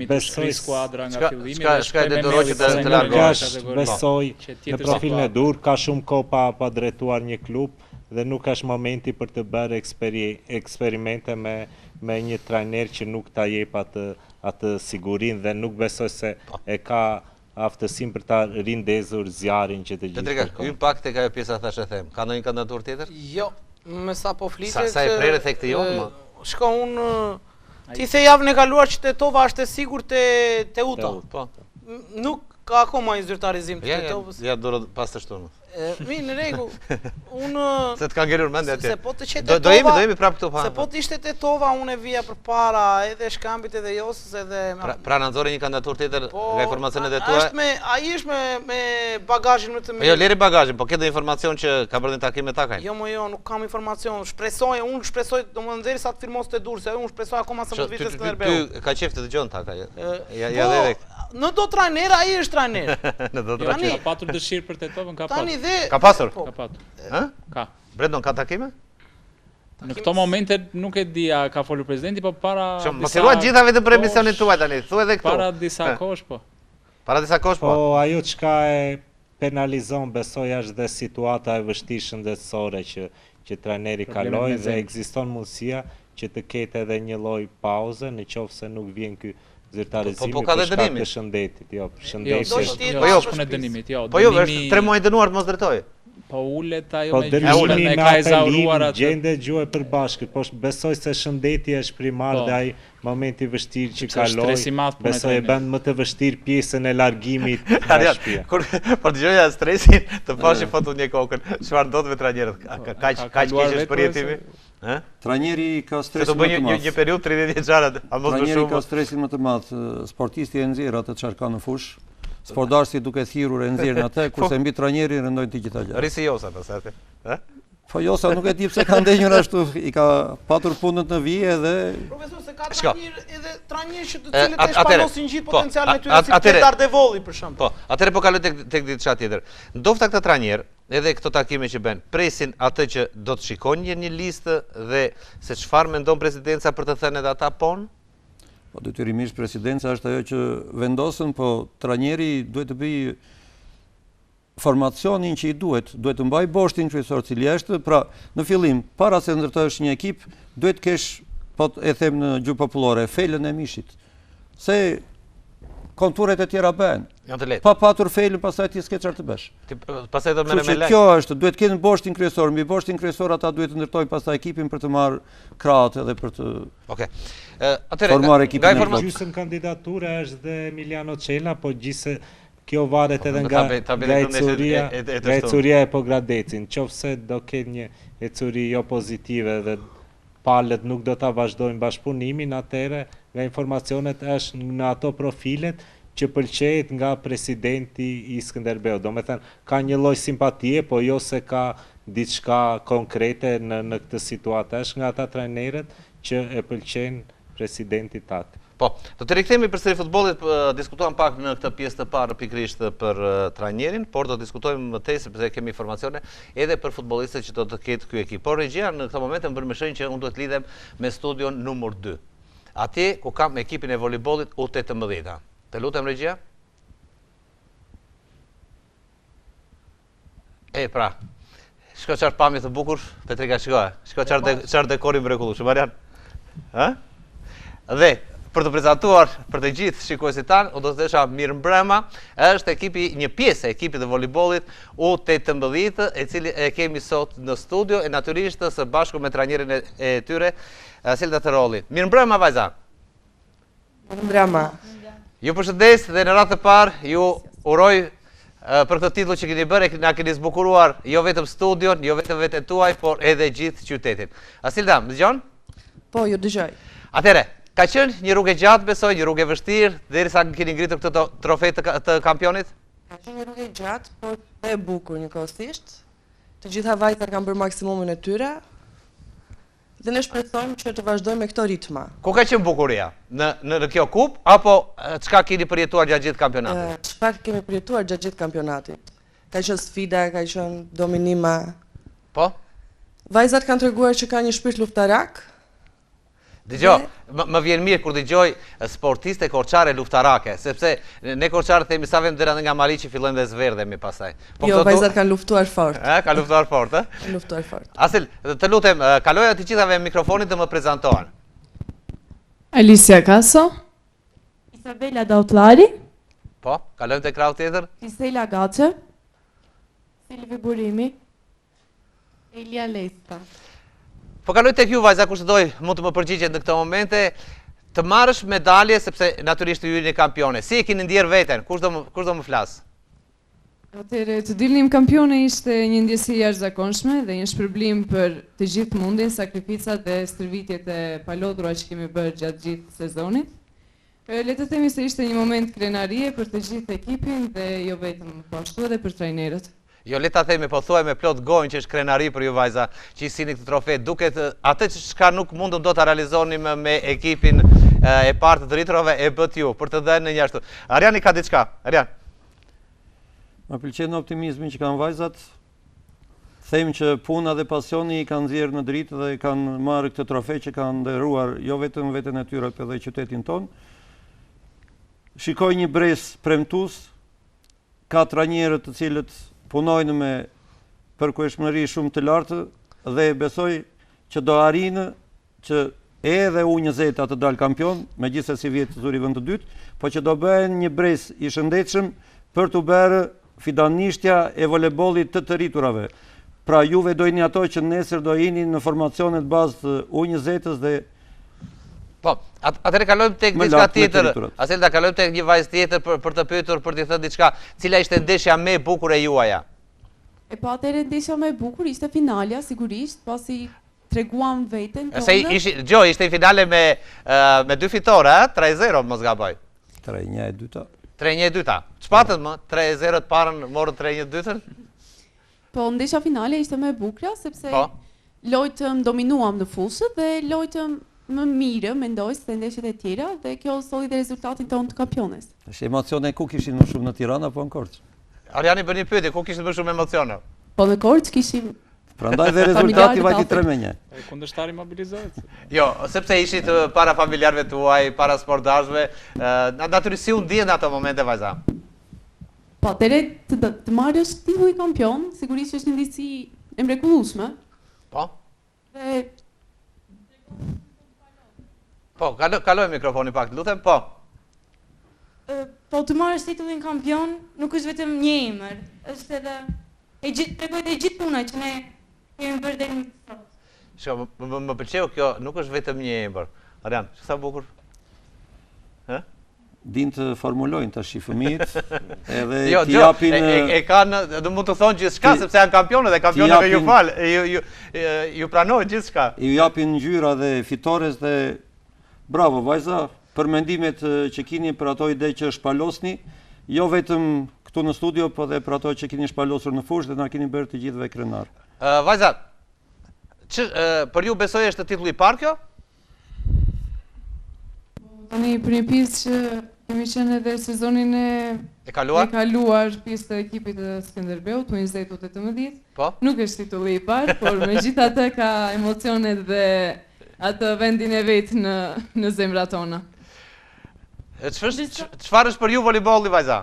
Besoj skuadra nga fillimi. Shka e detyroj që të largohesh. Besoj në profilin e dur, ka shumë kohë pa drejtuar një klub dhe nuk është momenti për të bërë eksperimente me një trajner që nuk ta jep atë sigurin dhe nuk besoj se e ka aftësim për ta rindezur zjarin që të gjithë. Hyn pak tek ajo pjesa thash e them. Ka ndonjë kandidaturë tjetër? Jo. Me sa po flitet... Sa e prerë tek të jonë, ma? Shko unë... Ti the javën e kaluar që tetova është e sigur te Uta. Po. Nuk ka akoma një zyrtarizim të tetovës. Ja, do pas të shtunë. Mi, në rregull. Unë... Se të ka ngelur mendja atje. Se po të qe tetova... Do jemi prapë këtu pa. Se po të ishte tetova, unë e vija përpara edhe Shkambit edhe Josës edhe... Pra në nxori një kandidaturë tjetër nga informacionet e tua. Ai është me bagazhin më të mirë. Jo, leri bagazhin, po ke informacion që ka bërë një takim me ta kaj? Jo, nuk kam informacion. Unë shpresoj, domethënë derisa të firmos te Durrësi, unë shpresoj akoma sa më të vitë Skënderbeu. Ty ka qef të dëgjon ta kaj. Ja direkt. Në do trajner, ai është trajner. Në do trajner. Ka patur dëshirë për tetovën, ka patur. Ka pasur? Ka patur. Ka. Brendon ka takime? Në këto momente nuk e di a ka folur presidenti, po para disa... Mos e ruaj gjitha vetëm për emisionin tuaj tani, thuaj edhe këtu. Para disa kohësh po. Para disa kohësh po. Po ajo çka e penalizon besoj është dhe situata e vështirë shëndetësore që trajneri kaloi dhe ekziston mundësia që të ketë edhe një lloj pauze në qoftë se nuk vjen ky zyrtarizimi për shkak të shëndetit. Jo, për shëndetin. Po jo, punë dënimit, jo. Po jo, është 3 muaj dënuar të mos drejtoj. Po ulet ajo me gjysmën e ka ezauruar atë. Gjende gjuhë e përbashkët, po besoj se shëndeti është primar dhe ai momenti vështirë që kaloi. Besoj e bën më të vështirë pjesën e largimit nga shtëpia. Kur dëgjoja stresin, të pashi foto një kokën. Çfarë ndodh me trajnerët? Kaq keq është përjetimi? Trajneri ka stresin më të madh. Një periudhë 30 vjeçare, a mos më shumë. Trajneri ka stresin më të madh. Sportisti e nxjerr atë çfarë ka në fush. Sportdarsi duke thirrur e nxjerrin atë, kurse mbi trajnerin rendojnë të gjitha gjërat. Risi Josa pastaj, ë? Po Josa nuk e di pse ka ndenjur ashtu, i ka patur punën në vije dhe profesor se ka trajner edhe trajner që të cilët e shpalosin gjithë potencialin e tyre si Petar Devolli për shemb. Po, atëherë po kaloj tek diçka tjetër. Ndofta këtë trajner, edhe këto takime që bën, presin atë që do të shikojnë një listë dhe se çfarë mendon presidenca për të thënë edhe ata pon? Po detyrimisht presidenca është ajo që vendosën, po trajneri duhet të bëjë formacionin që i duhet të mbaj boshtin kryesor cili është, pra në fillim, para se ndërtohesh një ekip, duhet kesh, po e them në gjuhë popullore, felën e mishit. Se konturet e tjera bëhen. Janë të lehtë. Pa patur felën, pastaj ti s'ke çfarë të bësh. Pastaj do merrem me lek. Kjo është, duhet të kenë boshtin kryesor, mbi boshtin kryesor ata duhet të ndërtojnë pastaj ekipin për të marrë krahët edhe për të formuar ekipin. Gjysmë kandidatura është dhe Emiliano Cela, po gjithse kjo varet edhe nga ecuria e Pogradecin. Nëse do ketë një ecuri jo pozitive dhe palët nuk do ta vazhdojnë bashkëpunimin, atëherë nga informacionet është në ato profilet që pëlqejet nga presidenti i Skënderbeu. Do me thënë, ka një lloj simpatie, po jo se ka diçka konkrete në këtë situatë. Është nga ata trajnerët që e pëlqejnë presidentit atë. Po, do të rikthehemi përsëri futbollit, diskutuam pak në këtë pjesë të parë pikërisht për trajnerin, por do të diskutojmë më tej sepse kemi informacione edhe për futbollistët që do të ketë ky ekip. Por regjia në këtë moment më bën më shenjë që unë duhet lidhem me studion numër 2. Atje ku kam ekipin e voleybollit U18. Të lutem regjia. Pra, shko qartë pamje të bukur, Petrika shkoja. Shko qartë dekori mrekullueshëm, Marian. Dhe për të prezantuar për të gjithë shikuesit tanë, u do të thësha mirëmbrëma, është një pjesë e ekipit të voleybollit U18, e cili e kemi sot në studio, e natyrisht së bashku me trajnerin e tyre, Selda Tërolli. Mirëmbrëma vajza. Mirëmbrëma. Ju përshëndes dhe në radhë të parë ju uroj për këtë titull që keni bërë, na keni zbukuruar jo vetëm studion, jo vetëm veten tuaj, por edhe gjithë qytetin. Asilda, më dëgjon? Po, ju dëgjoj. Atëre, ka qenë një rrugë gjatë, besoj, një rrugë vështirë, derisa keni ngritur këtë trofe të kampionit? Ka qenë një rrugë gjatë, por e bukur njëkohësisht. Të gjitha vajzat kanë bërë maksimumin e tyre. Dhe ne shpresojmë që të vazhdojmë me këto ritma. Ku ka qenë bukuria? Në kjo kupë, apo çka keni përjetuar gjatë gjithë kampionatit? Çfarë kemi përjetuar gjatë gjithë kampionatit? Ka qenë sfida, ka qenë dominima. Po? Vajzat kanë treguar që kanë një shpirt luftarak. Dëgjoj, më vjen mirë kur dëgjoj sportiste korçare luftarake, sepse ne korçarët themi sa vem deri nga Mariçi fillojmë dhe zverdhemi pastaj. Jo, vajzat kanë luftuar fort. Ka luftuar fort, ë? Kanë luftuar fort. Asil, të lutem, kaloja të gjithave mikrofonit të më prezantohen. Alicia Kaso. Isabela Dautlari. Po, kalojmë te krau tjetër. Isela Gaçe. Silvi Burimi. Elia Lesta. Po kaloj tek ju vajza, kush doj mund të më përgjigjet në këto momente, të marrësh medalje sepse natyrisht ju jeni kampione. Si e keni ndjer veten? Kush do më flas? Atëherë, të dilnim kampione ishte një ndjesi jashtëzakonshme dhe një shpërblim për të gjithë mundin, sakrificat dhe stërvitjet e palodhura që kemi bërë gjatë gjithë sezonit. Le të themi se ishte një moment krenarie për të gjithë ekipin dhe jo vetëm po ashtu edhe për trajnerët. Jo, le ta themi, po thuaj me plot gojnë që është krenari për ju vajza që i sini këtë trofe, duket atë që nuk mundëm do të realizonim me ekipin e partë të driturave e bët ju, për të dhe në njështu. Arjani ka diçka, Arjan. Më pëlqen optimizmin që kanë vajzat, them që puna dhe pasioni i kanë nxjerrë në dritë dhe kanë marrë këtë trofe që kanë nderuar jo vetëm veten e tyre, por edhe qytetin ton. Shikoj një brez premtues, ka trajnerë të cilët punojnë me përkueshmëri shumë të lartë dhe besoj që do arrinë që edhe U20 të dalë kampion, megjithëse vjetë të zuri vend të dytë, po që do bëhen një brez i shëndetshëm për të bërë fidanishtja e voleybollit të rriturave. Pra juve do jeni ato që nesër do jeni në formacionet bazë të U20-s dhe Po, atëre kalojmë tek diçka tjetër. Aselda, kalojmë tek një vajzë tjetër për të pyetur, për t'i thënë diçka, cila ishte ndeshja më e bukur e juaja? Po atëre ndeshja më e bukur ishte finalja, sigurisht, pasi treguam veten tonë. Ishte finale me 2 fitore, 3-0 mos gaboj. 3-1 e dyta. 3-1 e dyta. Ç'patët më? 3-0 të parën, morën 3-1 të dytën? Po ndeshja finale ishte më e bukur sepse lojtëm dominuam në fushë dhe lojtëm më mirë, mendoj, se ndeshjet e tjera dhe kjo solli dhe rezultatin tonë të kampiones. Tash emocione ku kishin më shumë në Tiranë apo në Korçë? Arjani bën një pyetje, ku kishin më shumë emocione? Po në Korçë kishim. Prandaj dhe rezultati vajti 3-1. Kundërshtari mobilizohet. Jo, sepse ishit para familjarëve tuaj, para sportazhëve, natyrisht si u ndjen në ato momente vajza? Po atëre të marrësh titull kampion, sigurisht është një ndjesi e mrekullueshme. Po. Dhe Po, kaloj mikrofonin pak, lutem, po. Po, të marrësh titullin kampion nuk është vetëm një emër, është edhe tregojt e gjithë puna që ne kemi bërë deri më sot. Shko, më pëlqeu kjo, nuk është vetëm një emër. Arjan, sa bukur? Din të formulojnë tash i fëmijët, edhe t'i japin... E kanë, do mund të thonë gjithçka, sepse janë kampionë dhe kampionëve ju falë, ju pranojnë gjithçka. Ju japin ngjyra dhe fitores dhe bravo vajza, për mendimet që keni për ato ide që shpalosni, jo vetëm këtu në studio, po dhe për ato që keni shpalosur në fushë dhe na keni bërë të gjithëve krenar. Vajza, për ju besoj është titulli i parë kjo? Tani për një pjesë që kemi qenë edhe sezonin e kaluar pjesë të ekipit të Skënderbeut, U20-18. Po? Nuk është titulli i parë, por megjithatë ka emocionet dhe atë vendin e vetë në zemrat tona. Çfarë është për ju voleybolli vajza?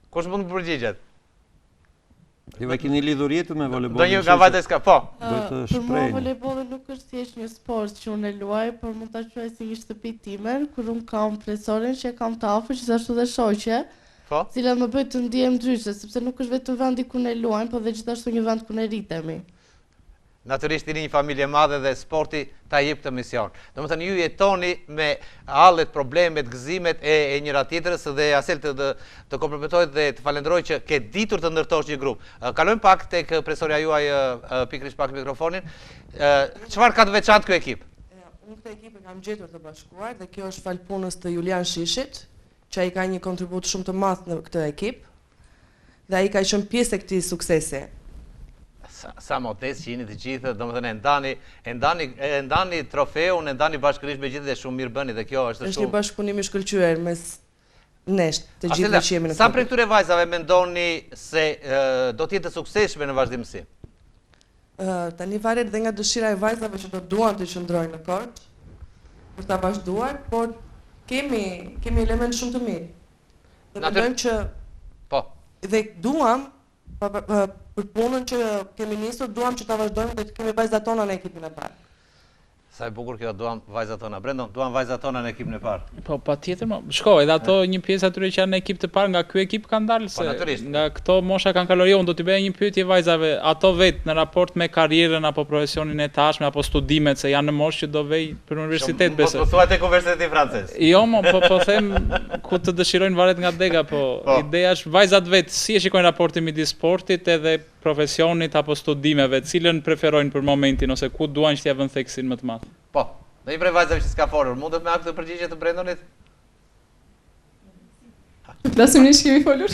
Kush mund të përgjigjet? Ju e keni lidhur jetën me voleybollin? Do një nga vajta s'ka, po. Për mua voleybolli nuk është thjesht një sport që unë e luaj, por mund ta quaj si një shtëpi time, kur unë kam profesorin që kam të afër, gjithashtu dhe shoqe, cila më bëjnë të ndihem ndryshe, sepse nuk është vetëm vendi ku ne luajmë, por dhe gjithashtu një vend ku ne rritemi. Natyrisht jeni një familje madhe dhe sporti ta jep këtë mision. Domethënë ju jetoni me hallet, problemet, gëzimet e njëra tjetrës dhe Asel të komplementoj dhe të falenderoj që ke ditur të ndërtosh një grup. Kalojmë pak tek profesorja juaj pikërisht pak mikrofonin. Çfarë ka të veçantë ky ekip? Unë këtë ekip e kam gjetur të bashkuar dhe kjo është fal punës të Julian Shishit, që ai ka një kontribut shumë të madh në këtë ekip dhe ai ka qenë pjesë e këtij suksesi. Sa modest që jeni të gjithë, domethënë e ndani trofeun, e ndani bashkërisht me gjithë dhe shumë mirë bëni dhe kjo është shumë. Është një bashkëpunim i shkëlqyer mes nesh të gjithëve që jemi në. Sa prej këtyre vajzave mendoni se do të jetë suksesshme në vazhdimsi? Tani varet dhe nga dëshira e vajzave që do duan të qëndrojnë në Korçë për ta vazhduar, por kemi element shumë të mirë. Dhe mendojmë që dhe duam për punën që kemi nisur, duam që ta vazhdojmë dhe kemi vajzat tona në ekipin e parë. Sa e bukur kjo, duam vajzat tona. Brendon, duam vajzat tona në ekipin e parë. Po, patjetër, shko, edhe ato një pjesë atyre që janë në ekip të parë, nga ky ekip kanë dalë, se nga këto mosha kanë kalori, unë do t'i bëja një pyetje vajzave, ato vetë në raport me karrierën apo profesionin e tashme, apo studimet, se janë në moshë që do vej për universitet, besoj. Po thua tek universiteti francez. Jo, po them ku të dëshirojnë varet nga dega, po ideja është vajzat vetë, si e shikojnë raportin midis sportit edhe profesionit apo studimeve, cilën preferojnë për momentin ose ku duan që t'ia vënë theksin më të madh. Po, dhe një prej vajzave që s'ka folur, mundet me këtë përgjigje të Brendonit? Flasim një që kemi folur?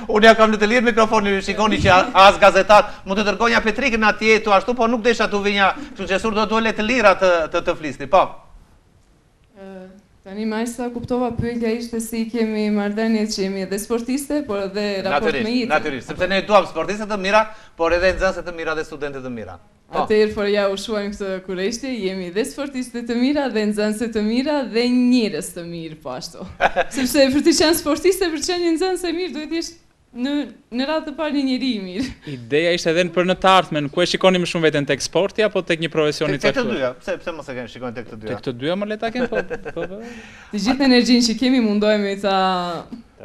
Unë ja kam në të lirë mikrofonin, shikoni që as gazetar, mund të dërgonja Petrikën atje tu ashtu, po nuk desha tu vinja, kështu që sur do dole të lira të flisni, po. Tani ma sa kuptova pyetja ishte si kemi marrëdhëniet që jemi edhe sportiste, por edhe raport me jetën. Natyrisht, sepse ne duam sportiste të mira, por edhe nxënëse të mira dhe studente të mira. Atëherë, por ja u shuajmë këtë kurreshti, jemi dhe sportiste të mira, dhe nxënëse të mira, dhe njerëz të mirë po ashtu. Sepse për të qenë sportiste, për të qenë një nxënës e mirë, duhet jesh në radhë të parë një njeri i mirë. Ideja ishte edhe për në të ardhmen, ku e shikoni më shumë veten tek sporti apo tek një profesion i caktuar? Tek të dyja, pse mos e kemi shikojnë tek të dyja? Tek të dyja më le ta kemi, po. Të gjithë energjinë që kemi mundohemi ta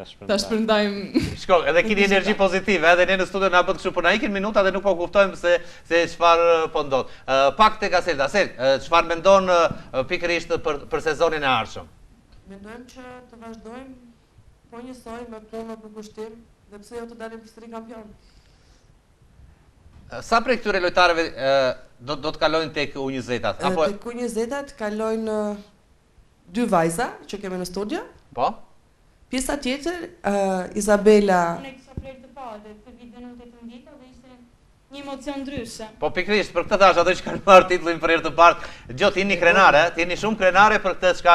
shpërndajmë. Shko, edhe keni energji pozitive, edhe ne në studio na bën kështu, por na ikin minuta dhe nuk po kuptojmë se çfarë po ndodh. Pak tek Aselda, çfarë mendon pikërisht për sezonin e ardhshëm? Mendojmë që të vazhdojmë po njësoj me punë për kushtim, dhe pse jo të dalim për sëri kampion. Sa prej këtyre lojtarëve do të kalojnë tek U20-at? Tek U20-at kalojnë 2 vajza që kemi në studio. Po? Pjesa tjetër, Izabela... Unë e kisha flerë të parë, këtë vit në 18 dhe ishte një emocion ndryshe. Po pikrisht, për këtë thash, ato që kanë marrë titullin për herë të parë, gjotë jeni krenare, jeni shumë krenare për këtë çka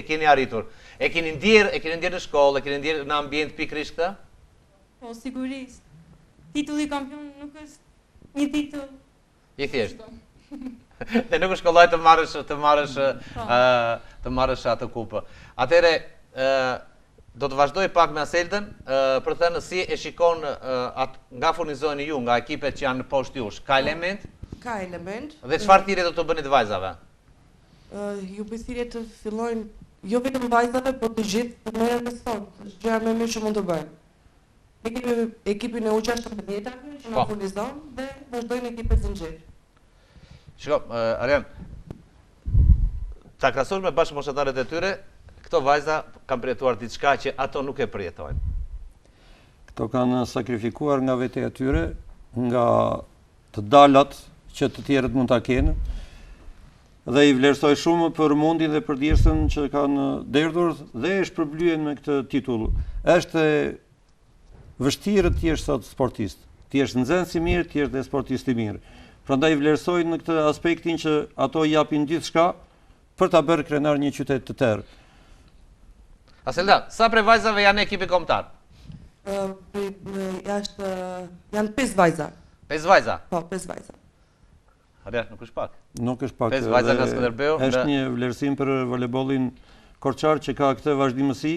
keni arritur. E keni ndjerë në shkollë, e keni ndjerë në ambient pikrisht këtë? Po, sigurisht. Titulli kampion nuk është një titull. I thjesht. Dhe nuk është kollaj të marrësh atë kupë. Atëre, do të vazhdoj pak me Aseldën, për thënë si e shikon nga furnizojnë ju, nga ekipet që janë poshtë jush. Ka element? Ka element. Dhe çfarë thirrje do të bëni të vajzave? Ju thirrje të fillojnë, jo vetëm vajzave, por të gjithë të merren me sport. Është gjëja më e mirë që mund të bëjmë. Ne kemi ekipin e U16-ve që na furnizon dhe vazhdojnë ekipet zinxhir. Shiko, Arian, ta krahasosh me bashkëmoshatarët e tyre, këto vajza kanë përjetuar diçka që ato nuk e përjetojnë. Këto kanë sakrifikuar nga vetja e tyre, nga të dalat që të tjerët mund ta kenë. Dhe i vlerësoj shumë për mundin dhe për djersën që kanë derdhur dhe e shpërblyen me këtë titull. Është vështirë të jesh sot sportist, të jesh nxënës i mirë, të jesh dhe sportist i mirë. Prandaj vlerësoj në këtë aspektin që ato japin gjithçka për ta bërë krenar një qytet të tërë. Aselda, sa prej vajzave janë ekipi kombëtar? Janë 5 vajza. 5 vajza? Po, 5 vajza. Arja, nuk është pak. Nuk është pak. 5 vajza nga Skënderbeu. Është një vlerësim për volebollin korçar që ka këtë vazhdimësi.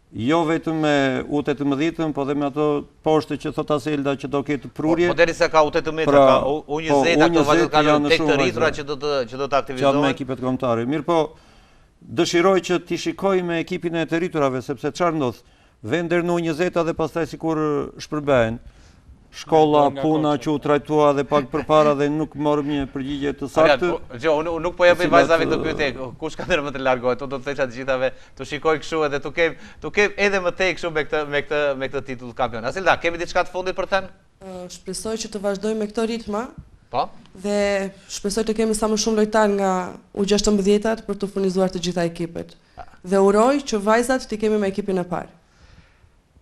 Jo vetëm me U18-ën, po dhe me ato poshtë që thot Aselda që do ketë prurje. Po derisa ka U18, ka U20, ato vajzat kanë tek të rritura që do të aktivizohen. Që me ekipet kombëtare. Mirë po, dëshiroj që t'i shikoj me ekipin e të rriturave, sepse çfarë ndodh? Vend deri në U20 dhe pastaj sikur shpërbehen. Shkolla, puna që u trajtua dhe pak përpara dhe nuk morëm një përgjigje të saktë. Unë nuk po japim vajzave të pyetje, kush ka më të largohet, do të thësha të gjithave, të shikoj kështu edhe tu kem edhe më tej kështu me këtë titull kampion. Aselda, kemi diçka të fundit për thënë? Shpresoj që të vazhdojmë me këto ritma. Po? Dhe shpresoj të kemi sa më shumë lojtar nga U16-at për të furnizuar të gjitha ekipet. Dhe uroj që vajzat të kemi me ekipin e parë.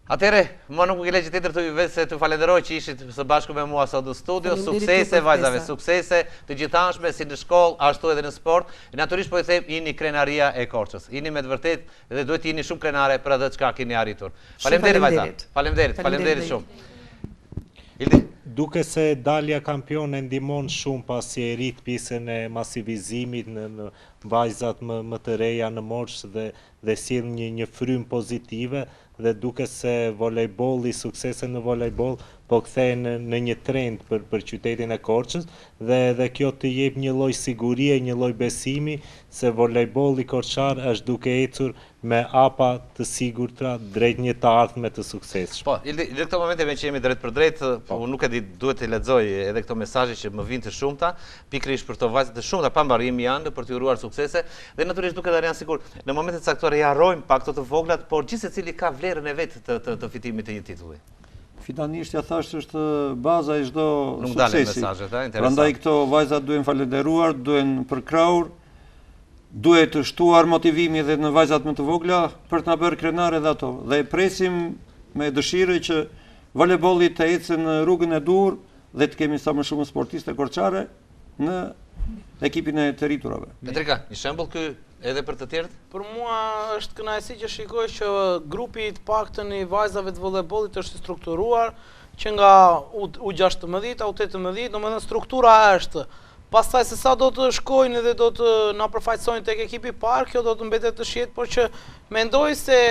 Atëre, më nuk më ke leqë tjetër se të falenderoj që ishit së bashku me mua sot në studio. Suksese vajzave, suksese të gjithanshme si në shkollë, ashtu edhe në sport. Natyrisht po i them, jini krenaria e Korçës. Jini me të vërtet dhe duhet jini shumë krenare për atë çka keni arritur. Faleminderit vajza. Faleminderit shumë. Duke se dalja kampione ndihmon shumë pasi e rrit pjesën e masivizimit në vajzat më të reja në moshë dhe sjell një frym pozitive dhe duke se volejbolli, suksese në volejboll, po kthehen në një trend për qytetin e Korçës dhe kjo të jep një lloj sigurie, një lloj besimi se volejbolli korçar është duke ecur me hapa të sigurta drejt një të ardhme të suksesshme. Po, në këto momente me që jemi drejt për drejt, unë nuk e di, duhet të lexoj edhe këto mesazhe që më vinë të shumta, pikërisht për këto vajza të shumta pa mbarim janë për të uruar suksese dhe natyrisht duket Arian sigur në momentet caktuara i harrojmë pak këto të voglat, por gjithsecili ka vlerën e vet të fitimit të një titulli. Finalisht ja thash është baza e çdo suksesi. Nuk dalin mesazhet, interesant. Prandaj këto vajzat duhen falënderuar, duhen përkrahur, duhet të shtuar motivimi edhe në vajzat më të vogla për të na bërë krenare edhe ato. Dhe presim me dëshirë që volejbolli të ecë në rrugën e dur dhe të kemi sa më shumë sportiste korçare në ekipin e të rriturave. Petrika, një shembull ky edhe për të tjerët? Për mua është kënaqësi që shikoj që grupi të paktën i vajzave të volejbollit është strukturuar, që nga U16, U18, domethënë struktura është. Pastaj se sa do të shkojnë dhe do të na përfaqësojnë tek ekipi i parë, kjo do të mbetet të shihet, por që mendoj se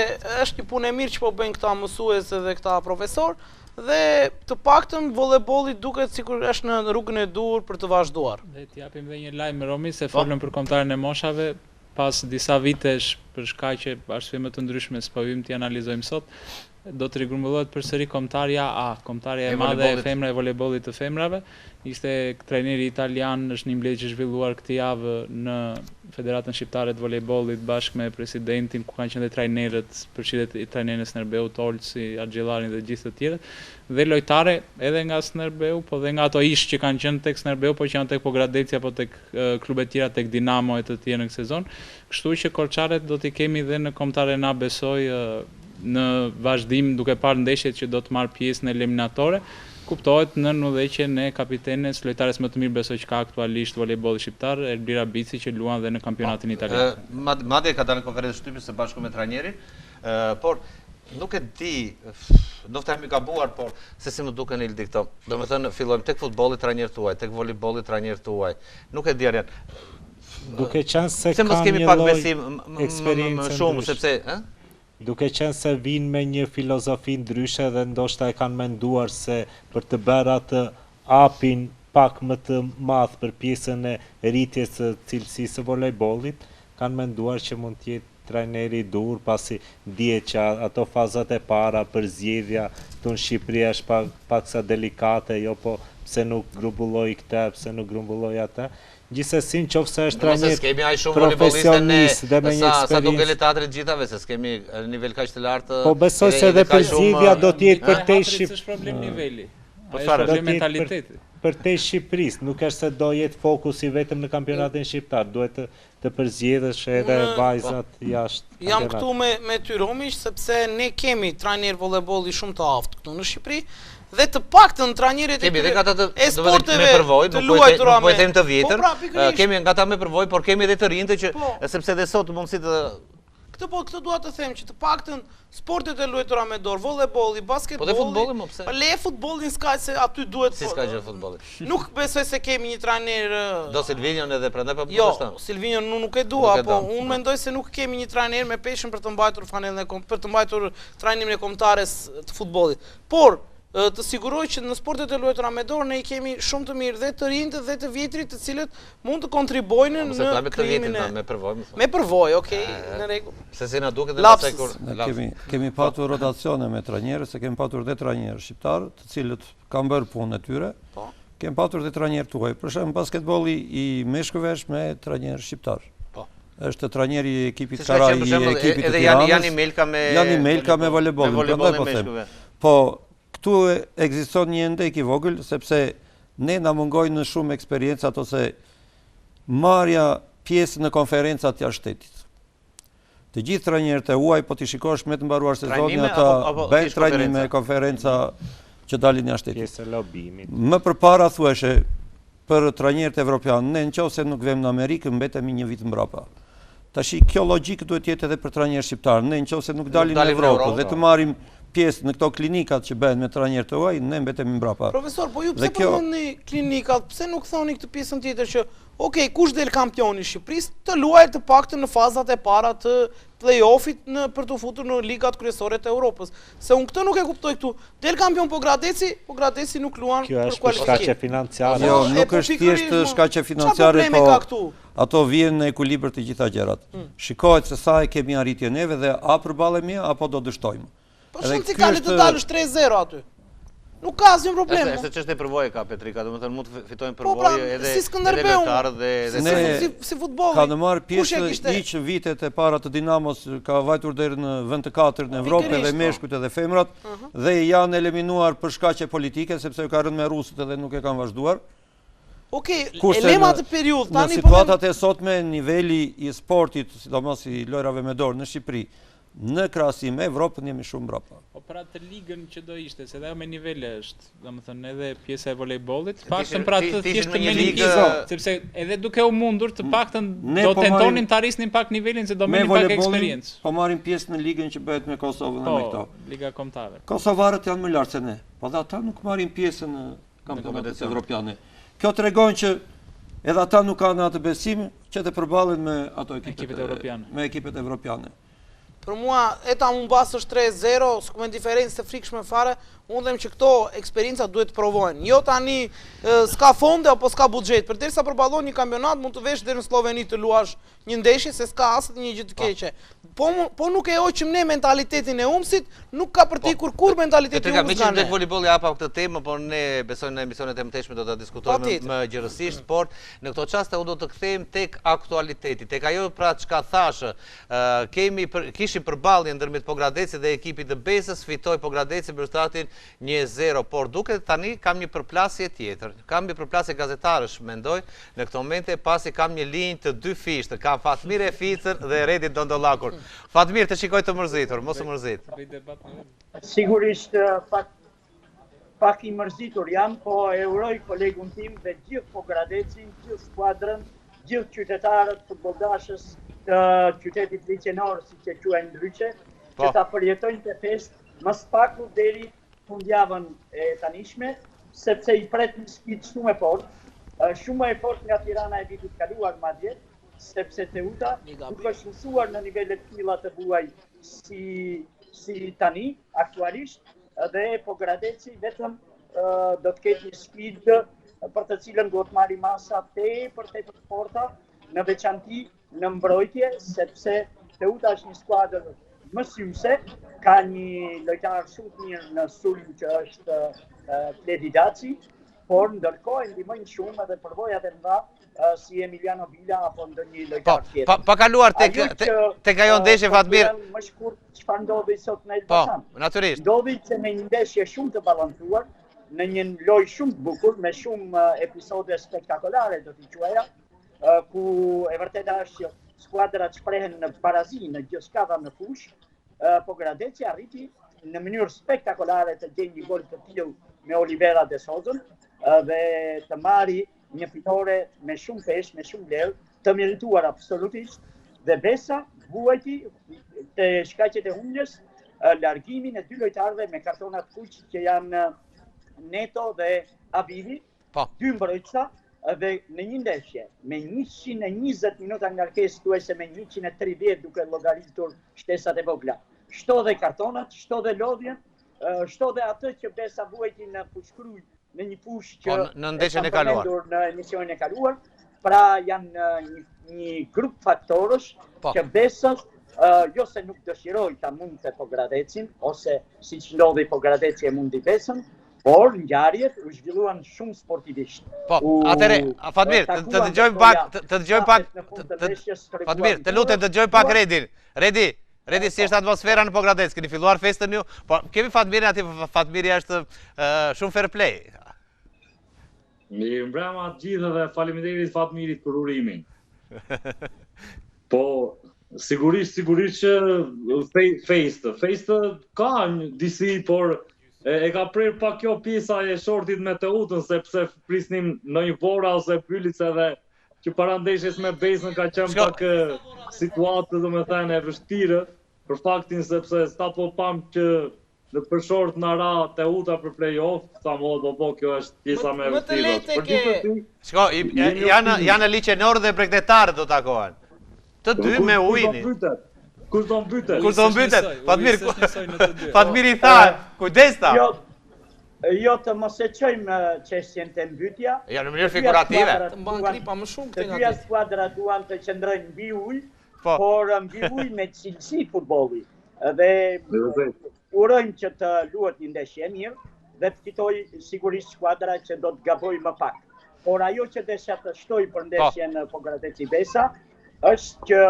është një punë e mirë që po bëjnë këta mësues dhe këta profesor, dhe të paktën volejbolli duket sikur është në rrugën e dur për të vazhduar. Dhe t'japim edhe një lajm Romi se folëm për kombëtarin e moshave. Pas disa vitesh për shkaqe arsyeme të ndryshme s'po vim t'i analizojmë sot, do të rigrumbullohet përsëri kombëtarja A, kombëtarja e madhe e femra e volejbollit të femrave. Ishte trajneri italian, është një mbledhje që zhvilluar këtë javë në Federatën Shqiptare të Volejbollit bashkë me presidentin, ku kanë qenë trajnerët, përfshirët trajnerin e Snerbeu, Tolci, Argjellarin dhe gjithë të tjerët, dhe lojtare edhe nga Snerbeu, po dhe nga ato ish që kanë qenë tek Snerbeu, po që janë tek Pogradecia, po tek klubet tjera, tek Dinamo e të tjerë në këtë sezon. Kështu që korçaret do t'i kemi dhe në kombëtaren A, besoj, në vazhdim duke parë ndeshjet që do të marrë pjesë në eliminatore. Kuptohet në udhëheqjen e kapitenes, lojtares më të mirë besoj që ka aktualisht volejbolli shqiptar, Elvira Bici, që luan dhe në kampionatin italian. Madje ka dalë në konferencë shtypës së bashku me trajnerin, por nuk e di, ndoshta jam i gabuar, por se si më duken Ildi këto. Domethënë fillojmë tek futbolli trajner tuaj, tek volejbolli trajner tuaj. Nuk e di Arian. Duke qenë se kanë një lloj eksperiencë shumë, sepse, duke qenë se vinë me një filozofi ndryshe dhe ndoshta e kanë menduar se për të bërë atë hapin pak më të madh për pjesën e rritjes së cilësisë së volejbollit, kanë menduar që mund të jetë trajneri i dur, pasi dihet që ato fazat e para për zgjedhja këtu në Shqipëri është pak sa delikate, jo po pse nuk grumbulloi këtë, pse nuk grumbulloi atë. Gjithsesi nëse është trajner profesionist dhe me një eksperiencë. Sa do ngele teatrit gjithave, se s'kemi nivel kaq të lartë. Po besoj se edhe për zgjidhja do të jetë për te Shqipërisë. Është problem niveli. Është problem mentaliteti. Për te Shqipërisë, nuk është se do jetë fokusi vetëm në kampionatin shqiptar, duhet të përzgjedhësh edhe vajzat jashtë. Jam këtu me ty Romi, sepse ne kemi trajner volejbolli shumë të aftë këtu në Shqipëri. Dhe të paktën trajnerët e sporteve të luajtura me të vjetër, kemi nga ta me përvojë, por kemi edhe të rinjtë që sepse edhe sot mundësi të Këtë dua të them që të paktën sportet e luajtura me dorë, volejbolli, basketbolli, le futbollin s'ka se aty duhet. Si s'ka gjë futbolli. Nuk besoj se kemi një trajner. Do Silvinion edhe prandaj po. Jo, Silvinion nuk e dua, po unë mendoj se nuk kemi një trajner me peshën për të mbajtur fanellën për të mbajtur trajnimin e kombëtares të futbollit. Por të siguroj që në sportet e luajtura me dorë ne i kemi shumë të mirë dhe të rinjtë dhe të vjetrit, të cilët mund të kontribuojnë në krijimin me përvojë, okay, në rregull. Se si na duket edhe kur kemi patur rotacione me trajnerë, se kemi patur dhe trajnerë shqiptar, të cilët kanë bërë punën e tyre. Kemi patur dhe trajnerë tuaj. Për shembull basketbolli i meshkujve është me trajner shqiptar. Është trajneri i ekipit Karaj, i ekipit të Tiranës. Jani Melka me volejbollin, prandaj po them. Po këtu ekziston një ndek i vogël, sepse ne na mungojnë në shumë eksperiencë ato se marrja pjesë në konferencat jashtë shtetit. Të gjithë trajnerët e huaj, po ti shikosh me të mbaruar sezonin ata bëjnë trajnime, konferenca që dalin jashtë shtetit. Pjesë e lobimit. Më përpara thuheshe për trajnerët evropianë, ne nëse nuk vëmë në Amerikë mbetemi një vit mbrapa. Tashi kjo logjik duhet jetë edhe për trajnerët shqiptar. Ne nëse nuk dalim në Evropë dhe të marrim pjesë në këto klinikat që bëhen me trajner të huaj, ne mbetemi mbrapa. Profesor, po ju pse përmendni klinikat, pse nuk thoni këtë pjesën tjetër që okej, kush del kampioni i Shqipërisë të luajë të paktën në fazat e para të play-offit për të futur në ligat kryesore të Europës. Se unë këtë nuk e kuptoj këtu. Del kampion po Gradeci nuk luan për kualifikim. Kjo është për kualifikim. shkaqe financiare. Jo, nuk është thjesht shkaqe financiare, po ato vjen në ekuilibër të gjitha gjërat. Shikohet se sa e kemi arritje neve dhe a përballemi apo do dështojmë. Po shumë si kanë të dalësh 3-0 aty. Nuk ka asnjë problem. Është çështje përvoje ka Petrika, domethënë mund të fitojnë përvoje edhe lojtarët dhe si futbolli. Ka në marrë pjesë hiç vitet e para të Dinamos, ka vajtur deri në vend të 4 në Evropë dhe meshkujt edhe femrat dhe janë eliminuar për shkaqe politike sepse ka rënë me rusët edhe nuk e kanë vazhduar. Okej, elema të periudhë tani po. Në situatat e sotme niveli i sportit, sidomos i lojrave me dorë në Shqipëri, në krahasim me Evropën jemi shumë mbrapa. Po pra të ligën që do ishte, se dhe me nivele është, domethënë edhe pjesa e volejbollit, paktën pra të thjeshtë me ligë, sepse edhe duke u mundur të paktën do tentonin të arrisnin pak nivelin se do merrin pak eksperiencë. Po marrin pjesë në ligën që bëhet me Kosovën dhe me këto. Po, liga kombëtare. Kosovarët janë më lart se ne, po dhe ata nuk marrin pjesë në kampionatet evropiane. Kjo tregon që edhe ata nuk kanë atë besim që të përballen me ato ekipet evropiane. Për mua, eta më basë është 3-0, s'ku me diferencë të frikshme fare, unë dhem që këto eksperienca duhet të provojnë. Jo tani s'ka fonde apo s'ka budget, për derisa përballon një kampionat mund të vesh deri në Sloveni të luash një ndeshje se s'ka asët një gjë të keqe. Po nuk e hoqim ne mentalitetin e humsit, nuk ka për të ikur kur mentaliteti i humsit nga ne. Me që voleybolli hapa këtë temë, por ne besojmë në emisionet e mëtejshme do të diskutojmë më gjërësisht, por në këto qaste u do të kthejmë tek aktualiteti, tek ajo pra çka thashë, kishim përballje ndërmjet Pogradeci dhe ekipit të Besës, fitoi Pogradeci me rezultatin 1-0, por duket tani kam një përplasje tjetër. Kam një përplasje gazetarësh, mendoj, në këtë momente pasi kam një linjë të dy fishtë, kam Fatmir e Ficër dhe Redi Dondolakur. Fatmir, të shikoj të mërzitur, mos u mërzit. Sigurisht pak i mërzitur jam, po e uroj kolegun tim dhe gjithë Pogradecin, gjithë skuadrën, gjithë qytetarët futboldashës të qytetit liqenor, si që quajnë ndryshe, që ta përjetojnë të fest më spaku deri fundjavën e tanishme, sepse i pret një sfidë shumë e fort nga Tirana e vitit kaluar madje, sepse Teuta nuk është mësuar në nivellet tilla të huaj si tani, aktualisht, dhe Pogradeci vetëm do të ketë një sfidë për të cilën do të marrë masa tepër forta, në veçanti në mbrojtje, sepse Teuta është një skuadër mësuese, ka një lojtar shumë të mirë në sulm që është Fledi Daci, por ndërkohë ndihmojnë shumë edhe përvojat e mëdha si Emiliano Villa apo ndonjë lojtar tjetër. Pa kaluar tek ajo ndeshje Fatmir. Më shkurt çfarë ndodhi sot në Elbasan? Po, natyrisht. Ndodhi që me një ndeshje shumë të balancuar, në një lojë shumë të bukur, me shumë episode spektakolare do t'i quaja, ku e vërteta është që skuadrat shprehen në barazi, në gjithçka në fushë, Pogradeci arriti në mënyrë spektakolare të gjejë një gol të tillë me Olivera de Sozën dhe të marri një fitore me shumë pesh, me shumë vlerë, të merituar absolutisht, dhe Besa vuajti të shkaqet e humjes largimin e dy lojtarëve me kartonat kuq që janë Neto dhe Abivi, dy mbrojtësa, dhe në një ndeshje me 120 minuta ngarkesë thuajse me 130 duke llogaritur shtesat e vogla. Shto dhe kartonat, shto dhe lodhjen, shto dhe atë që Besa vuajti në fushkruj në një fushë që në ndeshjen e kaluar, në emisionin e kaluar, pra janë një grup faktorësh që Besa jo se nuk dëshiroi ta mundte Pogradecin, ose siç ndodhi Pogradeci e mundi Besën, por ngjarjet u zhvilluan shumë sportivisht. Po, atëre, Fatmir, të dëgjojmë pak, Fatmir, të lutem të dëgjojmë pak Redin. Redi, si është atmosfera në Pogradec? Keni filluar festën ju? Po, kemi Fatmirin aty, Fatmiri është shumë fair play. Mirë mbrëma të gjithë dhe faleminderit Fatmirit për urimin. Po, sigurisht që fejstë ka një disi, por e ka prerë pak kjo pjesa e shortit me Teutën, sepse prisnim në një bora ose pylice dhe që para ndeshjes me Besën ka qenë pak situatë dhe me thënë e vështirë, për faktin sepse sta po pam që në përshort në ra të uta për play-off, sa më do kjo është pjesa me vështirë. Shko, janë liqenor dhe bregdetarë do takohen. Të dy me ujni. Kur do mbytet? Kur do mbytet? Fatmir i tha, kujdes ta. Jo të mos e qojmë qeshtjen të mbytja. Ja, në mënyrë figurative. Të mban kripa më shumë të dyja skuadra duan të qëndrojnë mbi ujë, por mbi ujë me cilësi futbolli. Dhe urojmë që të luhet një ndeshje mirë dhe të fitoj sigurisht skuadra që do të gaboj më pak. Por ajo që desha të shtoj për ndeshjen Pogradeci Besa është që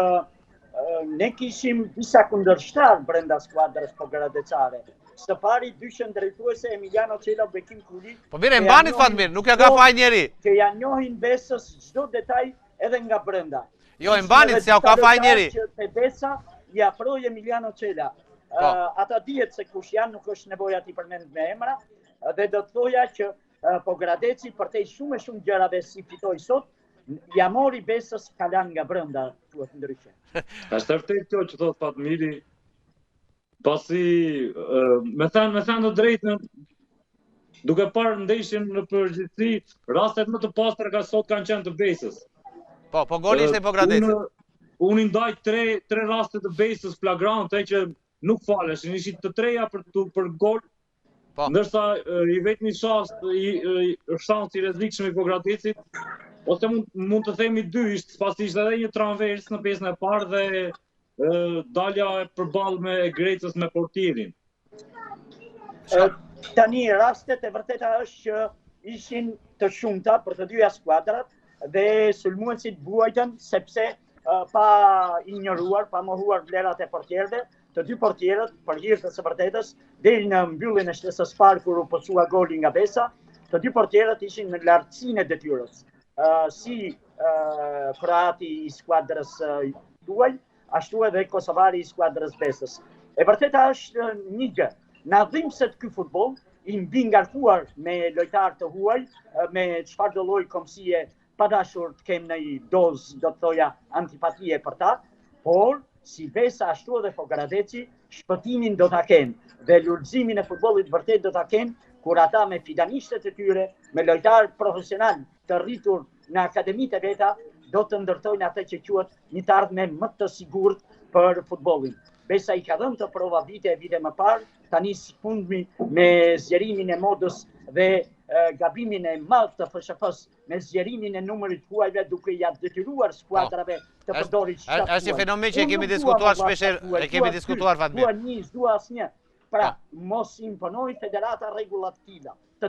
ne kishim disa kundërshtar brenda skuadrës pogradecare. Së pari dy qendrëtuese Emiliano Cela, Bekim Kuli. Po mirë, mbanit Fatmir, nuk ja ka faj njeri. Që ja njohin Besës çdo detaj edhe nga brenda. Jo, mbanit se ja ka faj njeri. Që te Besa i afroi Emiliano Cela. Ata dihet se kush janë, nuk është nevoja ti përmend me emra, dhe do të thoja që Pogradeci përtej shumë gjërave si fitoi sot, ja mori Besës kalan nga brenda, thuhet ndryshe. Është vërtet kjo që thot Fatmiri, pasi me thënë të drejtën, duke parë ndeshjen në përgjithësi, rastet më të pastra ka sot kanë qenë të Besës. Po goli ishte Pogradeci. Unë i ndaj tre raste të Besës flagrante që nuk faleshin, ishin të treja për gol, ndërsa i vetmi shans i rrezikshëm i Pogradecit, ose mund të themi dy, pasi ishte edhe një tranvers në pjesën e parë dhe dalja e përballë me Grecës me portierin. Tani rastet e vërteta është që ishin të shumta për të dyja skuadrat dhe sulmuesit vuajtën sepse pa injoruar, pa mohuar vlerat e portierëve, të dy portierët, për hir të së vërtetës, deri në mbylljen e shtesës parë kur u posua goli nga Besa, të dy portierët ishin në lartësinë e detyrës. Si kroati i skuadrës tuaj, ashtu edhe kosovari i skuadrës Besës. E vërteta është një gjë, na dhimbset ky futboll i mbi ngarkuar me lojtarë të huaj, me çfarëdo lloj komsie pa dashur të kem në një dozë, do të thoja, antipatie për ta, por si Besa ashtu edhe Pogradeci, shpëtimin do ta kenë dhe lulëzimin e futbollit vërtet do ta kenë kur ata me fidanishtet e tyre, me lojtarë profesional të rritur në akademitë e veta, do të ndërtojnë atë që quhet një të ardhme më të sigurt për futbollin. Besa i ka dhënë të prova vite më parë, tani si fundmi me zgjerimin e modës dhe gabimin e madh të FSHP-s me zgjerimin e numrit huajve duke ja detyruar skuadrave të përdorin shtatë. Është një fenomen që e kemi diskutuar shpeshherë, e kemi diskutuar Fatmir. Dua një, dua asnjë. Pra, mos imponoj federata rregulla të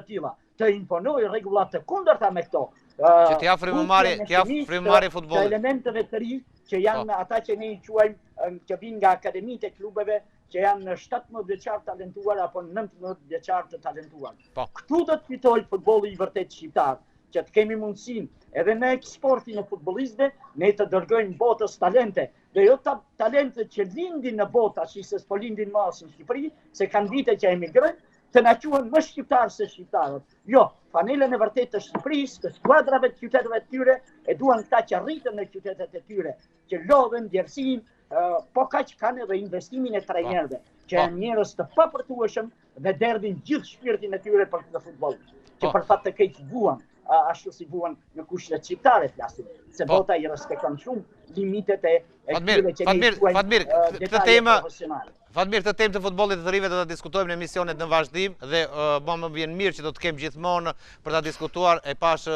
tilla, të imponoj rregulla të kundërta me këto. Që t'ja frymëmarrje futbollit. Të elementeve të ri që janë ata që ne i quajmë që vinë nga akademitë e klubeve që janë 17 vjeçar talentuar apo 19 vjeçar të talentuar. Këtu do të fitojë futbolli i vërtet shqiptar, që të kemi mundësinë edhe në eksportin e futbollistëve ne të dërgojmë botës talente, dhe jo talente që lindin në botë, ashtu se s'po lindin më as në Shqipëri, se kanë vite që emigrojnë, të na quhen më shqiptarë se shqiptarët. Jo, fanelën e vërtet të Shqipërisë, të skuadrave të qyteteve të tyre, e duan këta që rritën në qytetet e tyre, që lodhen, djersin, po kaq kanë edhe investimin e trajnerëve, që janë njerëz të papërtueshëm dhe derdhin gjithë shpirtin e tyre për këtë futboll, që për fat të keq vuan, ashtu si vuan në kushtet shqiptare flasim, se bota i respekton shumë limitet e këtyre që ne i quajmë detaje profesionale. Fatmir, këtë temë të futbollit të rive do të diskutojmë në emisionet në vazhdim dhe më vjen mirë që do të kem gjithmonë për ta diskutuar e pash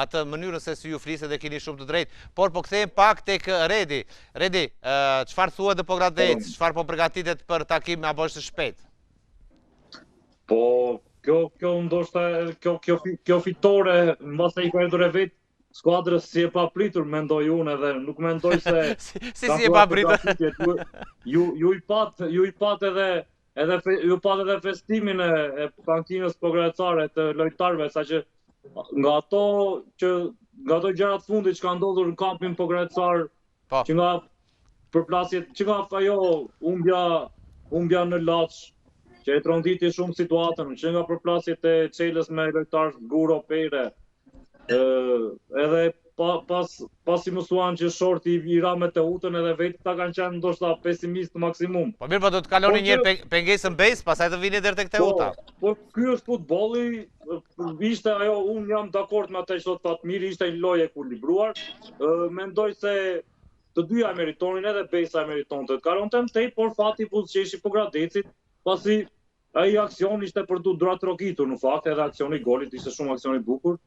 atë mënyrën se si ju flisë dhe keni shumë të drejtë. Por po kthehem pak tek Redi. Redi, çfarë thuhet dhe Pogradec, çfarë po përgatitet për takim apo është shpejt? Po, kjo ndoshta kjo fitore mbase i ka ardhur e vet skuadrës si e papritur, mendoj unë edhe nuk mendoj se si e papritur. Ju i pat edhe festimin e kantinës pogradecare të lojtarëve, saqë nga ato gjërat fundit që ka ndodhur në kampin pogradecar, që nga përplasjet, që nga ajo humbja në Laç, që e tronditi shumë situatën, që nga përplasjet e Çelës me lojtarë Guro Pere, edhe pasi mësuan që shorti i ra me Teutën edhe vetë ta kanë qenë ndoshta pesimist maksimum. Po mirë, po do të kaloni njërë pengesën base, pasaj të vini dherë tek Teuta. Po ky është futbolli, ishte ajo, unë jam dakord me atë që thot Fatmiri, ishte një lojë e ekuilibruar. Mendoj se të dyja meritonin edhe besa e meritonte të kalonte tej, por fati buzëqeshi po Gradecit, pasi ai aksion ishte për tu drogitur në fakt, edhe aksioni i golit ishte shumë aksion i bukur.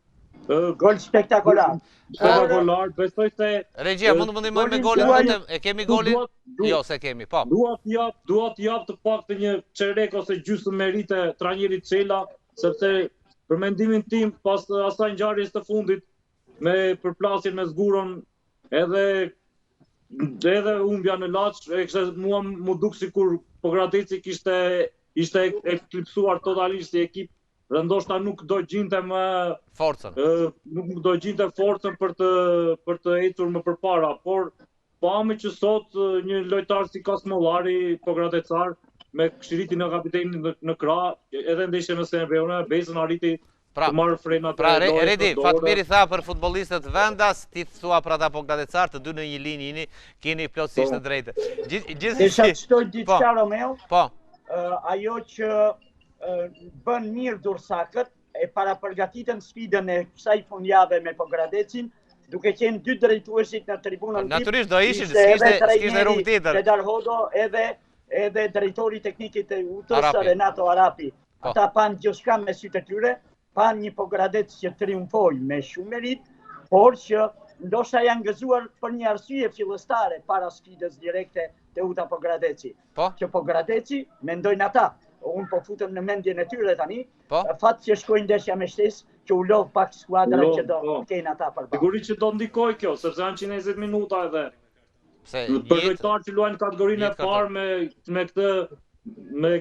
Gol spektakolar. Spektakolar, besoj se... Regjia, mund të ndihmoj me golin, e kemi golin? Jo, se kemi, po. Dua të jap të paktën një çerek ose gjysmë merite trajnerit Çela, sepse për mendimin tim pas asaj ngjarjes të fundit me përplasjen me Zguron edhe humbja në Laç, mua më duk sikur Pogradeci ishte eklipsuar totalisht si ekip. Dhe ndoshta nuk do gjinte më forcën. Nuk do gjinte forcën për të ecur më përpara, por pami që sot një lojtar si Kasmollari, Pogradecar, me këshiritin e kapitenit në krah, edhe ndeshje në Senebeun, Besën arriti të marrë frenat e lojës. Redi, Fatmiri tha për futbollistët vendas, ti thua për ata Pogradecar, të dy në një linjë jeni, keni plotësisht të drejtë. Desha të shtoj diçka Romeo. Po. Ajo që bën mirë Dursakët, e para përgatitën sfidën e kësaj fundjave me Pogradecin, duke qenë dy drejtuesit në tribunën. Natyrisht do ishin, s'kishte rrugë tjetër. Pedar Hodo edhe drejtori teknikit e UT-s Renato Arapi. Ata pan gjithçka me sytë e tyre, pan një Pogradec që triumfoi me shumë merit, por që ndoshta janë gëzuar për një arsye fillestare para sfidës direkte Teuta Pogradeci. Që Pogradeci mendojnë ata. Unë po futëm në mendjen e tyre tani, fatë që shkojnë ndeshja me shtesë, që u lodh pak skuadra që do kenë ata përballë. Sigurisht që do ndikoj kjo, sepse janë 120 minuta edhe. Për lojtarë që luajnë kategorinë e parë me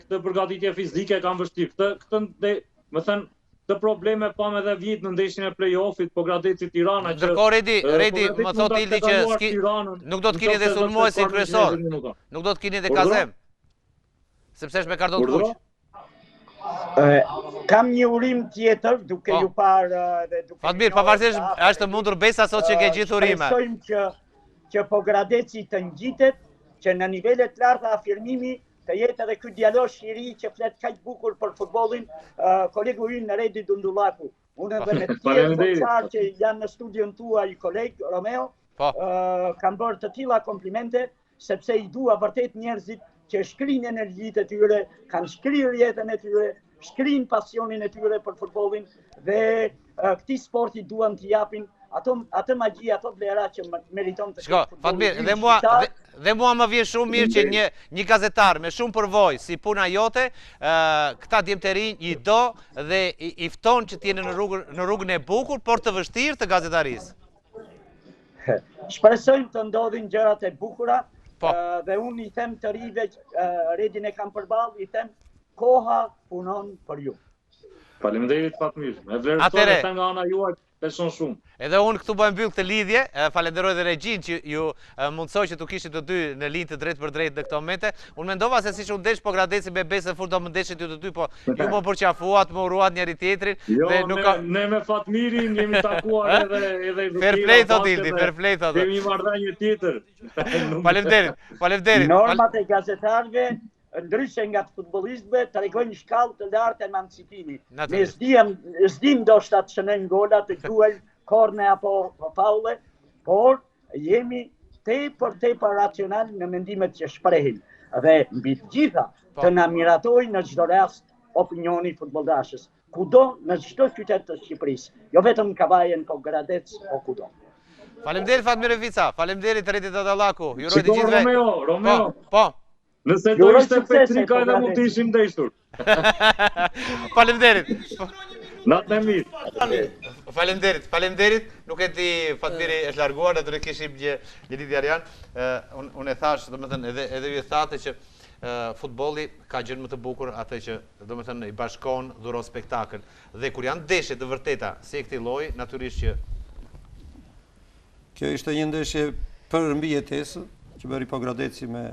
këtë përgatitje fizike kanë vështirë. Këtë probleme pam edhe vjet në ndeshjen e play-offit Pogradeci Tirana. Ndërkohë Redi më thot Ildi që nuk do të keni edhe sulmuesin kryesor. Nuk do të keni edhe Kazem. Sepse është me kardon të kuq. Kam një urim tjetër, duke ju parë... Fatmir, pavarësisht është mundur Besa sot që ke gjithë urime. Shpresojmë që Pogradeci të ngjitet, që në nivelet larta afirmimi të jetë edhe ky djalosh i ri që flet kaq bukur për futbollin, kolegu ynë Redi Dundullaku. Unë edhe me tjerë fuqarë që janë në studion tuaj, koleg Romeo, kam bërë të tilla komplimente, sepse i dua vërtet njerëzit që shkrin energjitë e tyre, kanë shkrirë jetën e tyre, shkrin pasionin e tyre për futbollin dhe këtij sporti duan t'i japin atë magji, ato vlera që meriton të ketë futbolli. Dhe mua më vjen shumë mirë që një gazetar me shumë përvojë si puna jote, këta djemtë të rinj i do dhe i fton që t'jeni në rrugën e bukur, por të vështirë të gazetarisë. Shpresojmë të ndodhin gjërat e bukura. Dhe unë i them të rive, Redin e kam përballë, i them koha punon për ju. Faleminderit Fatmir, e vlerësoj edhe nga ana juaj beson shumë. Edhe unë këtu bëjmë mbyll këtë lidhje, falenderoj dhe Regjin që ju mundsoi që tu kishit të dy në linjë të drejtë për drejtë në këto momente. Unë mendova se siç u ndesh Pogradeci me Besën furt do më ndeshit ju të dy, po ju më përqafuat, më uruat njëri tjetrin. Jo, ne me Fatmirin jemi takuar edhe Fair play thot Ildi, fair play thot. Kemi marrëdhënie tjetër. Faleminderit. Normat e gazetarëve ndryshe nga të futbollistëve tregojnë shkallë të lartë emancipimi. Ne s'dim ndoshta të shënojmë gola, të quajmë korne apo faule, por jemi tepër racional në mendimet që shprehin. Dhe mbi të gjitha të na miratojë në çdo rast opinioni futbolldashës, kudo në çdo qytet të Shqipërisë, jo vetëm në Kavajën, po Gradec, po kudo. Faleminderit Fatmir Vica, faleminderit Redi Dadallaku. Ju uroj të gjithëve. Romeo. Po. Nëse do ishte Petrika edhe mund të ishim ndeshur. Faleminderit. Natë e mirë. Faleminderit. Nuk e di Fatmiri është larguar, atë kishim një lidhje Arian. Unë e thash, domethënë edhe ju e thatë që futbolli ka gjën më të bukur atë që domethënë i bashkon, dhuron spektakël. Dhe kur janë ndeshje të vërteta si këtij lloji, natyrisht që kjo ishte një ndeshje për mbijetesë që bëri Pogradeci me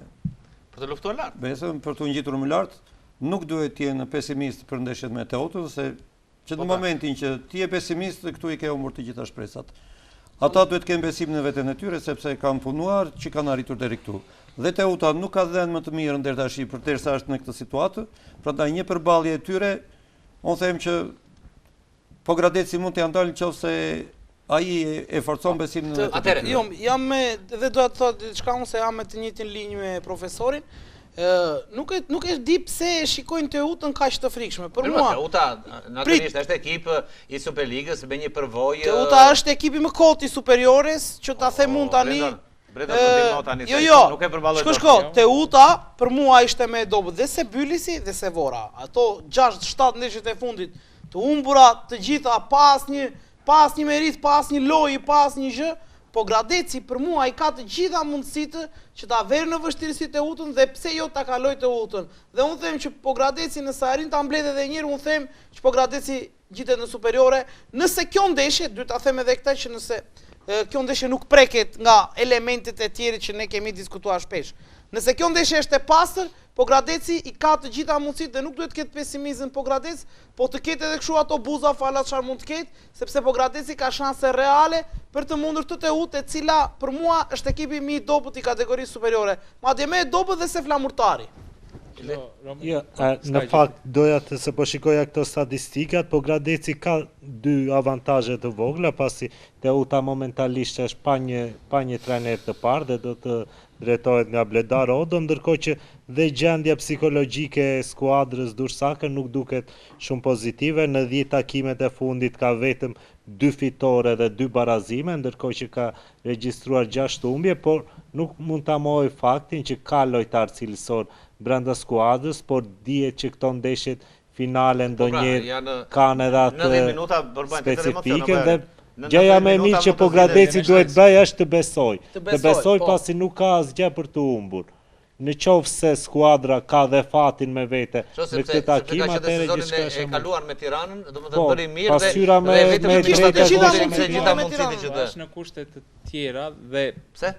për të luftuar lart. Besëm për të ngjitur më lart, nuk duhet të jenë pesimist për ndeshjet me Teutën, se që në momentin që ti je pesimist, këtu i ke humbur të gjitha shpresat. Ata duhet kenë besim në veten e tyre sepse kanë punuar që kanë arritur deri këtu. Dhe Teuta nuk ka dhënë më të mirën deri tash përderisa është në këtë situatë, prandaj një përballje e tyre, unë them që Pogradeci mund të ndalë nëse ai e forcon besimin në vetë. Atëherë, jo, jam me dhe do të thotë diçka unë se jam me të njëjtin linjë me profesorin. Nuk e di pse e shikojnë Teutën kaq të frikshme. Për mua Teuta natyrisht është ekip i Superligës me një përvojë. Teuta është ekipi më kot i superiores, që ta them unë tani. Nuk e përballoj. Shko, Teuta për mua ishte më dobët dhe se Bylisi dhe se Vora. Ato 6-7 ndeshjet e fundit të humbura të gjitha pas një merit, pas një lojë, pas një gjë. Pogradeci për mua i ka të gjitha mundësitë që ta verë në vështirësi Teutën dhe pse jo ta kaloj Teutën. Dhe unë them që Pogradeci nëse arrin ta mbledhë edhe një herë, unë them që Pogradeci gjitet në superiore. Nëse kjo ndeshje, duhet ta them edhe këtë që nëse kjo ndeshje nuk preket nga elementet e tjerë që ne kemi diskutuar shpesh. Nëse kjo ndeshje është e pastër, Pogradeci i ka të gjitha mundësitë dhe nuk duhet të ketë pesimizëm Pogradec, po të ketë edhe kështu ato buza falat çfarë mund të ketë, sepse Pogradeci ka shanse reale për të mundur të Teutë, e cila për mua është ekipi më i dobët i kategorisë superiore. Madje më e dobët dhe se Flamurtari. Në fakt doja të se po shikoja këto statistikat, Pogradeci ka dy avantazhe të vogla, pasi Teuta momentalisht është pa një trajner të parë dhe do të drejtohet nga Bledar Odo, ndërkohë që dhe gjendja psikologjike e skuadrës Durrësakër nuk duket shumë pozitive. Në 10 takimet e fundit ka vetëm 2 fitore dhe 2 barazime, ndërkohë që ka regjistruar 6 humbje, por nuk mund ta mohoj faktin që ka lojtar cilësor brenda skuadrës, por dihet që këto ndeshjet finale ndonjëherë kanë edhe atë specifike dhe gjëja më e mirë që Pogradeci duhet bëj është të besoj pasi nuk ka asgjë për të humbur. Në qoftë se skuadra ka dhe fatin me vete në këtë takim, atëherë gjithçka është e kaluar me Tiranën, domethënë bëri mirë pasqyra me drejtë gjitha mundësitë që është në kushte të tjera dhe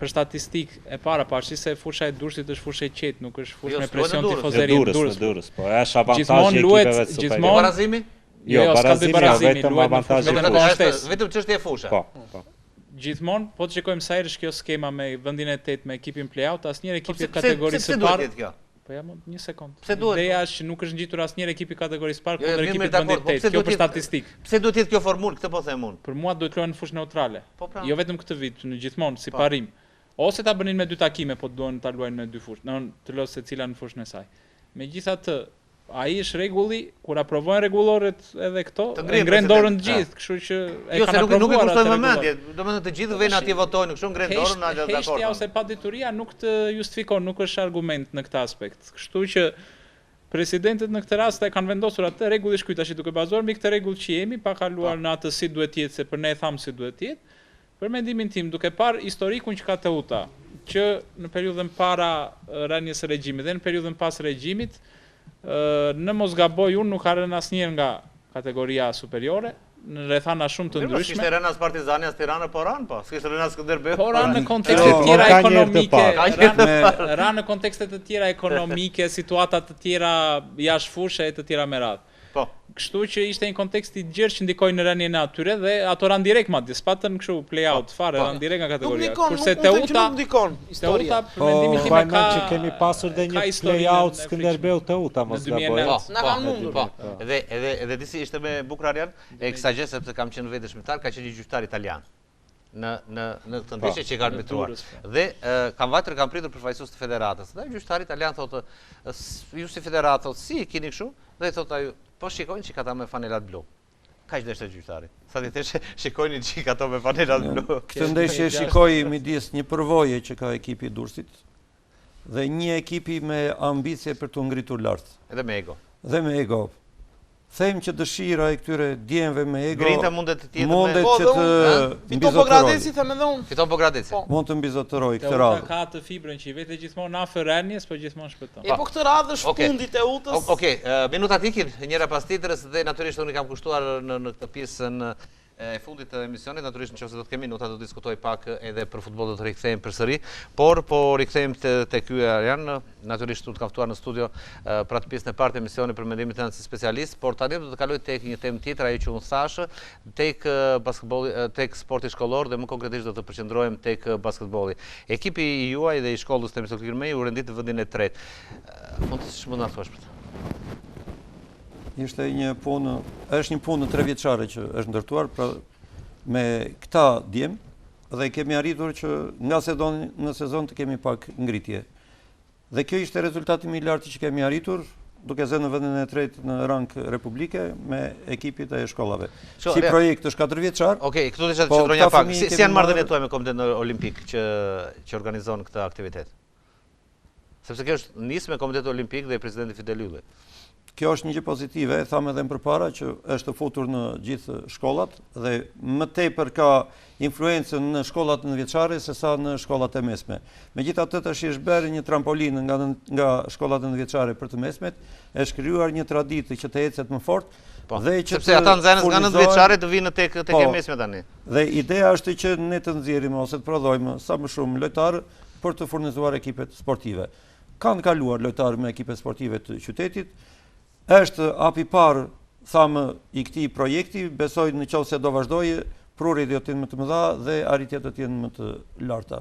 për statistikë e para pashi se fusha e Durrësit është fushë e qetë, nuk është fushë me presion tifozëri e Durrës. Po është avantazhi ekipeve super. Barazimi? Jo, barazimi, vetëm avantazhi. Vetëm çështje e fushë. Po. Gjithmonë, po të shikojmë sa herë kjo skema me vendin e 8 me ekipin play-out, asnjëherë ekipi kategorisë së parë. Po jam një sekond. Ideja është që nuk është ngjitur asnjëherë ekipi kategorisë së parë kundër ekipit vendit 8. Kjo për statistikë. Pse duhet të jetë kjo formulë, këtë po them unë. Për mua duhet luajnë në fushë neutrale. Jo vetëm këtë vit, në gjithmonë si parim. Ose ta bënin me 2 takime, po duan ta luajnë me 2 fushë, të losë secila në fushën e saj. Megjithatë, ai është rregulli, kur aprovojnë rregulloret edhe këto, ngren dorën të gjithë, kështu që e kanë aprovuar. Nuk e kushtoj vëmendje, domethënë të gjithë vjen atje votojnë, kështu ngren dorën, na dakord. Heshtja ose padituria nuk të justifikon, nuk është argument në këtë aspekt. Kështu që presidentët në këtë rast e kanë vendosur atë rregullisht tash duke bazuar mbi këtë rregull që jemi, pa kaluar në atë si duhet të jetë, se për ne e thamë si duhet të jetë. Për mendimin tim, duke parë historikun që ka Teuta, që në periudhën para rënies së regjimit dhe në periudhën pas regjimit, në mos gaboj unë nuk ka rënë asnjëherë nga kategoria superiore, në rrethana shumë të ndryshme. Kishte rënë as Partizani as Tirana, po ran po. S'kishte rënë as Skënderbeu. Po ran në kontekste të tjera ekonomike, ran në kontekste të tjera ekonomike, situata të tjera jashtë fushë e të tjera me radhë. Po. Kështu që ishte një kontekst i gjerë që ndikoi në rënien e atyre dhe ato ran direkt madje, s'patën kështu play-out fare, ran direkt nga kategoria. Kurse Teuta ndikon historia. Për mendimin tim ka që kemi pasur dhe një play-out Skënderbeu Teuta mos gaboj. Na kanë mundur. Po. Edhe disi ishte me bukur Arian, e kësaj gjë sepse kam qenë vetë dëshmitar, ka qenë një gjyqtar italian në këtë ndeshje që ka arbitruar. Dhe kam pritur përfaqësues të federatës. Dhe gjyqtari italian thotë, ju si federatë thotë, si keni kështu? Dhe thotë ajo, po shikojnë që ata me fanelat blu. Kaq deshte gjyqtari. Sa ti thësh, shikojnë çik ato me fanelat blu. Këtë ndeshje shikoi midis një përvoje që ka ekipi i Durrësit dhe një ekipi me ambicie për të ngritur lart. Edhe me ego. Dhe me ego. Them që dëshira e këtyre djemve me ego Grinta mundet të tjetë mundet që të fiton Pogradeci, them edhe unë. Fiton Pogradeci. Mund të mbizotëroj këtë radhë. Ka të fibrën që i vetë gjithmonë afër rënies, po gjithmonë shpëton. Po këtë radhë është fundi i Teutës. Okej, minutat ikin njëra pas tjetrës dhe natyrisht unë kam kushtuar në këtë pjesën e fundit të emisionit, natyrisht nëse do të kemi minuta do të diskutoj pak edhe për futboll, do të rikthehemi përsëri, por po rikthehemi te ky Arjan, natyrisht tu të kaftuar në studio për atë pjesën e parë të emisionit për mendimin tënd si specialist, por tani do të kaloj tek një temë tjetër, ajo që unë thash, tek basketbolli, tek sporti shkollor dhe më konkretisht do të përqendrohemi tek basketbolli. Ekipi juaj dhe i shkollës Themis Okligërmej u rendit në vendin e tretë. Mund të na thuash për të? Ishte një punë, është një punë 3 vjeçare që është ndërtuar pra me këta djem dhe kemi arritur që nga sezoni në sezon të kemi pak ngritje. Dhe kjo ishte rezultati më i lartë që kemi arritur, duke zënë në vendin e tretë në rang republike me ekipit e shkollave. Si projekt është 4 vjeçar. Okej, këtu desha të qëndronja pak. Si janë marrëdhëniet tuaja me Komitetin Olimpik që organizon këtë aktivitet? Sepse kjo është nisë me Komitetin Olimpik dhe presidenti Fidel Ylli. Kjo është një gjë pozitive, thamë edhe më përpara që është futur në gjithë shkollat dhe më tepër ka influencën në shkollat nëntëvjeçare se sa në shkollat e mesme. Megjithatë tash është bërë një trampolinë nga shkollat nëntëvjeçare për të mesmet, është krijuar një traditë që të ecet më fort. Sepse ata nxënës nga nëntëvjeçare të vinë tek e mesme tani. Dhe ideja është që ne të nxjerrim ose të prodhojmë sa më shumë lojtarë për të furnizuar ekipet sportive. Kanë kaluar lojtarë me ekipet sportive të qytetit. Është hapi parë, thamë, i këtij projekti, besoj në qoftë se do vazhdojë, prurjet do të jenë më të mëdha dhe arritjet do të jenë më të larta.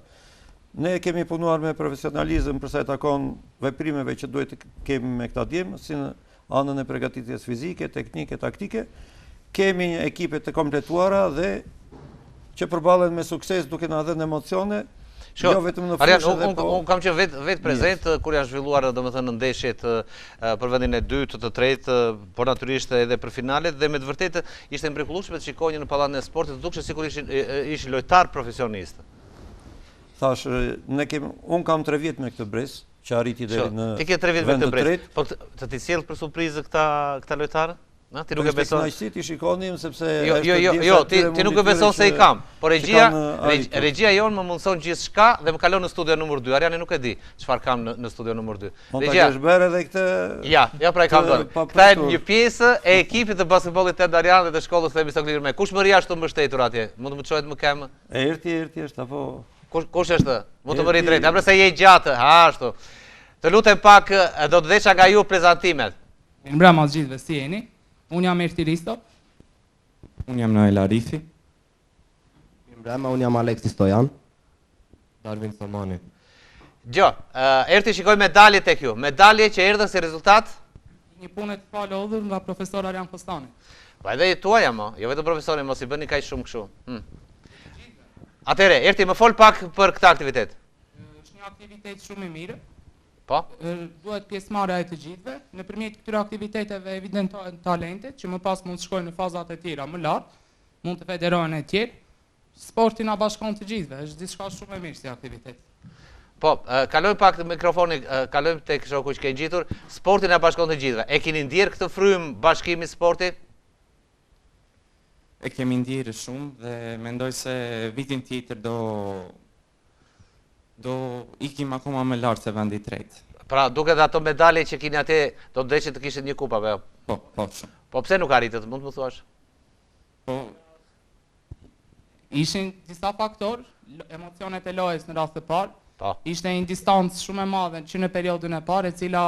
Ne kemi punuar me profesionalizëm për sa i takon veprimeve që duhet të kemi me këta djem, si në anën e përgatitjes fizike, teknike, taktike. Kemi ekipe të kompletuara dhe që përballen me sukses duke na dhënë emocione. Jo vetëm në fushë dhe po. Unë kam qenë vetë prezent kur janë zhvilluar domethënë ndeshjet për vendin e dytë, të tretë, por natyrisht edhe për finalet dhe me të vërtetë ishte mrekullueshme të shikonin në pallatin e sportit, dukshte sikur ishin lojtar profesionistë. Thash, unë kam 3 vjet me këtë brez, që arriti deri në Ti ke 3 vjet me këtë brez. Po të ti sjell për surprizë këta lojtarë? Ti nuk e beson? Ti shikonim sepse ti nuk e beson se i kam. Po regjia jon më mundson gjithçka dhe më kalon në studio numër 2. Arjani nuk e di çfarë kam në studio numër 2. Regjia është bërë edhe këtë. Ja, pra e kam dhënë. Këtë është një pjesë e ekipit të basketbollit të Arjanit dhe të shkollës Themis Okligërmej. Kush më ri ashtu mbështetur atje? Mund të më çohet më kemë? Erti është apo kush është? Mund të më ri drejt. Apo se je gjatë, ashtu. Të lutem pak, do të desha nga ju prezantimet. Mirëmbrëma të gjithëve, si jeni? Unë jam Erti Risto. Unë jam Naila Arifi. Mirëmbrëma, unë jam Aleksi Stojan. Darwin Somani. Gjo, Erti shikoj medalje tek ju. Medalje që erdhën si rezultat? Një punë të palodhur nga profesor Arjan Kostani. Pa edhe tuaja mo, jo vetëm profesori, mos i bëni kaq shumë kështu. Atëre, Erti më fol pak për këtë aktivitet. Është një aktivitet shumë i mirë. Po? Duhet pjesëmarrja e të gjithëve, nëpërmjet këtyre aktiviteteve evidentohen talentet që më pas mund të shkojnë në fazat e tjera më lart, mund të federohen e tjerë. Sporti na bashkon të gjithëve, është diçka shumë e mirë si aktivitet. Po, kalojmë pak mikrofonin, kalojmë tek shoku që ke ngjitur. Sporti na bashkon të gjithëve. E keni ndjer këtë frym bashkimi sporti? E kemi ndjerë shumë dhe mendoj se vitin tjetër do ikim akoma më lartë se vendi i tretë. Pra, duke dhe ato medalje që keni atje, do të deshe të kishit një kup, apo? Po, shumë. Po, pse nuk arritët, mund të më thuash? Po, ishin disa faktor, emocionet e lojës në rast të parë, ishte një distancë shumë e madhe që në periodën e parë, e cila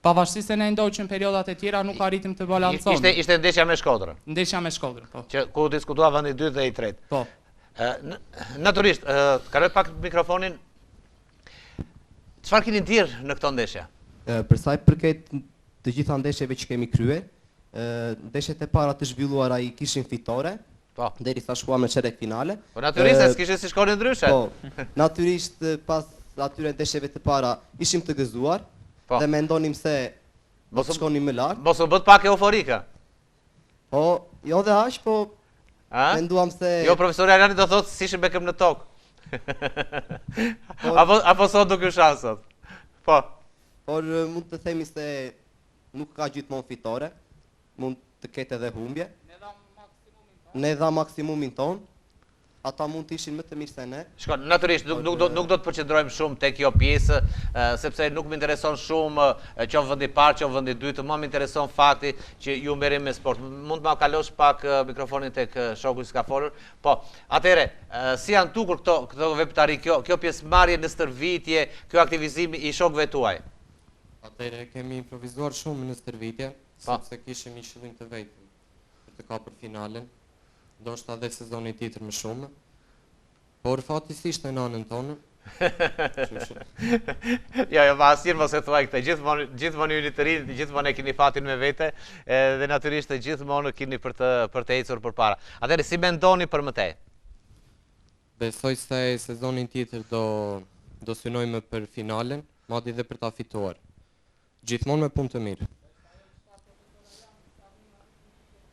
pavarësisht se ne ndoqën periodat e tjera, nuk arritim të balanconim. Ishte ndeshja me Shkodrën? Ndeshja me Shkodrën, po. Ku diskutua vendi i dytë dhe i tretë. Po. Natyrisht, kaloj pak mikrofonin. Çfarë keni ndjerë në këto ndeshje? Për sa i përket të gjitha ndeshjeve që kemi kryer, ndeshjet e para të zhvilluara i kishin fitore, derisa shkuam në çerek finale. Po natyrisht s'kishin si shkonin ndryshe. Po, natyrisht pas atyre ndeshjeve të para ishim të gëzuar dhe mendonim se do të shkonim më lart. Mos u bët pak euforike. Po, jo dhe aq, po menduam se jo, profesori Arjani do thotë si ishim me këm në tokë. Apo sot nuk është shansat. Po. Por mund të themi se nuk ka gjithmonë fitore, mund të ketë edhe humbje. Ne dha maksimumin ton. ata mund të ishin më të mirë se ne. Shko, natyrisht, nuk do të përqendrojmë shumë te kjo pjesë, sepse nuk më intereson shumë qoftë vendi parë, qoftë vendi dytë, më intereson fakti që ju merrni me sport. Mund të ma kalosh pak mikrofonin tek shoku që ka folur. Po, atëre, si janë tukur këto veptari, kjo pjesëmarrje në stërvitje, kjo aktivizim i shokëve tuaj? Atëre, kemi improvizuar shumë në stërvitje, sepse kishim një qëllim të vetëm për të kapur finalen. Ndoshta edhe sezoni tjetër më shumë, por fatisisht në nanën tonë. Jo, ma asnjëherë mos e thuaj këtë, gjithmonë jeni të rinj, gjithmonë e keni fatin me vete, dhe natyrisht gjithmonë keni për të ecur përpara. Atëherë si mendoni për mëtej? Besoj se sezonin tjetër do synojmë për finalen, madje edhe për ta fituar. Gjithmonë me punë të mirë.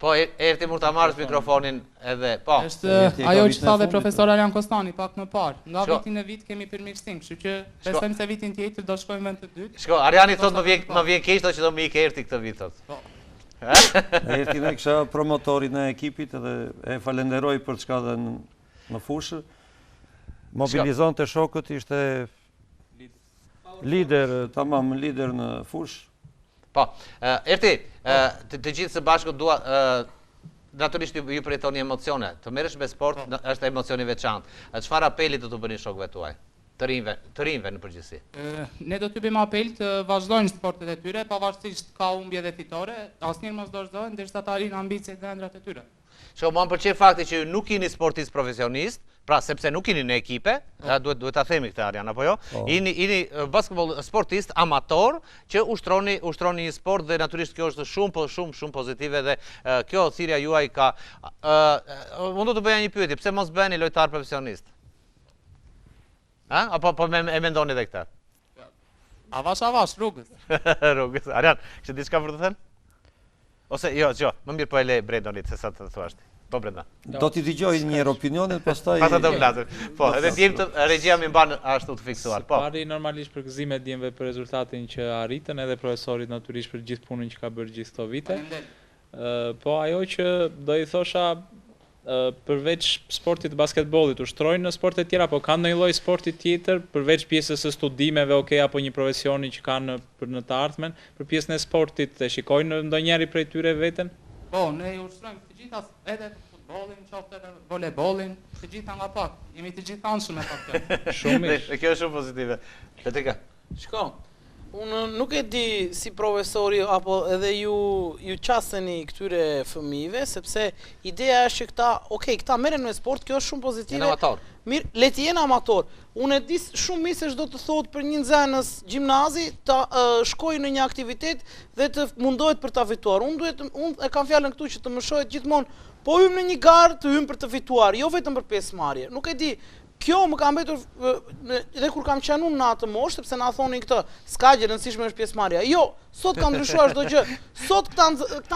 Po, Erti mund ta marrësh mikrofonin edhe, po. Është ajo që tha dhe profesor Arjan Kostani pak më parë. Nga vitin e vit kemi përmirësim, kështu që besojmë se vitin tjetër do shkojmë vend të dytë. Shko, Arjani thot më vjen keq që do më ikë Erti këtë vit thot. Po. Erti ne kisha promotorin e ekipit edhe e falenderoj për çka dhe në fushë. Mobilizonte shokët, ishte lider, tamam lider në fushë. Po, Erti, të gjithë së bashku dua, natyrisht ju përjetoni emocione, të merresh me sport është emocion i veçantë. Çfarë apeli do të bëni shokëve tuaj? Të rinjve në përgjithësi. Ne do t'ju bëjmë apel të vazhdojnë sportet e tyre, pavarësisht ka humbje dhe fitore, asnjëherë mos dorëzohen derisa të arrijnë ambicet dhe ëndrat e tyre. Shko, më pëlqen fakti që ju nuk jeni sportist profesionist, pra sepse nuk jeni në ekipe, duhet ta themi këtë Arjan, apo jo? Jeni basketball sportist amator që ushtroni një sport dhe natyrisht kjo është shumë pozitive dhe kjo thirrja juaj ka unë do të bëja një pyetje, pse mos bëheni lojtar profesionist? Apo e mendoni edhe këtë? Avash rrugës. Rrugës. Arjan, kishte diçka për të thënë? Ose jo, më mirë po e le Brendonit se sa të thuash ti. Po Brenda. Do t'i dëgjoj një herë opinionin, pastaj Pastaj do flasim. Po, edhe djem regjia më mban ashtu të fiksuar. Po. Pari normalisht për gëzimet djemve për rezultatin që arritën, edhe profesorit natyrisht për gjithë punën që ka bërë gjithë këto vite. Po ajo që do i thosha përveç sportit të basketbollit, ushtrojnë në sporte tjera, po kanë ndonjë lloj sporti tjetër përveç pjesës së studimeve, apo një profesioni që kanë në të ardhmen, për pjesën e sportit e shikojnë ndonjëri prej tyre veten? Po, ne ushtrojmë të gjitha, edhe futbollin, qoftë edhe volebollin, të gjitha nga pak. Jemi të gjithanshëm me pak të. Shumë mirë. Kjo është shumë pozitive. Petrika. Shko. Unë nuk e di si profesori apo edhe ju qaseni këtyre fëmijëve, sepse ideja është që këta merren me sport, kjo është shumë pozitive. Janë amator. Mirë, le të jenë amator. Unë e di shumë mirë se ç'do të thotë për një nxënës gjimnazi ta shkojë në një aktivitet dhe të mundohet për ta fituar. Unë e kam fjalën këtu që të më shohet gjithmonë, po hym në një garë të hym për të fituar, jo vetëm për pjesëmarrje. Nuk e di. Kjo më ka mbetur edhe kur kam qenë unë në atë moshë, sepse na thonin këtë, s'ka gjë rëndësishme është pjesëmarrja. Jo, sot ka ndryshuar çdo gjë. Sot këta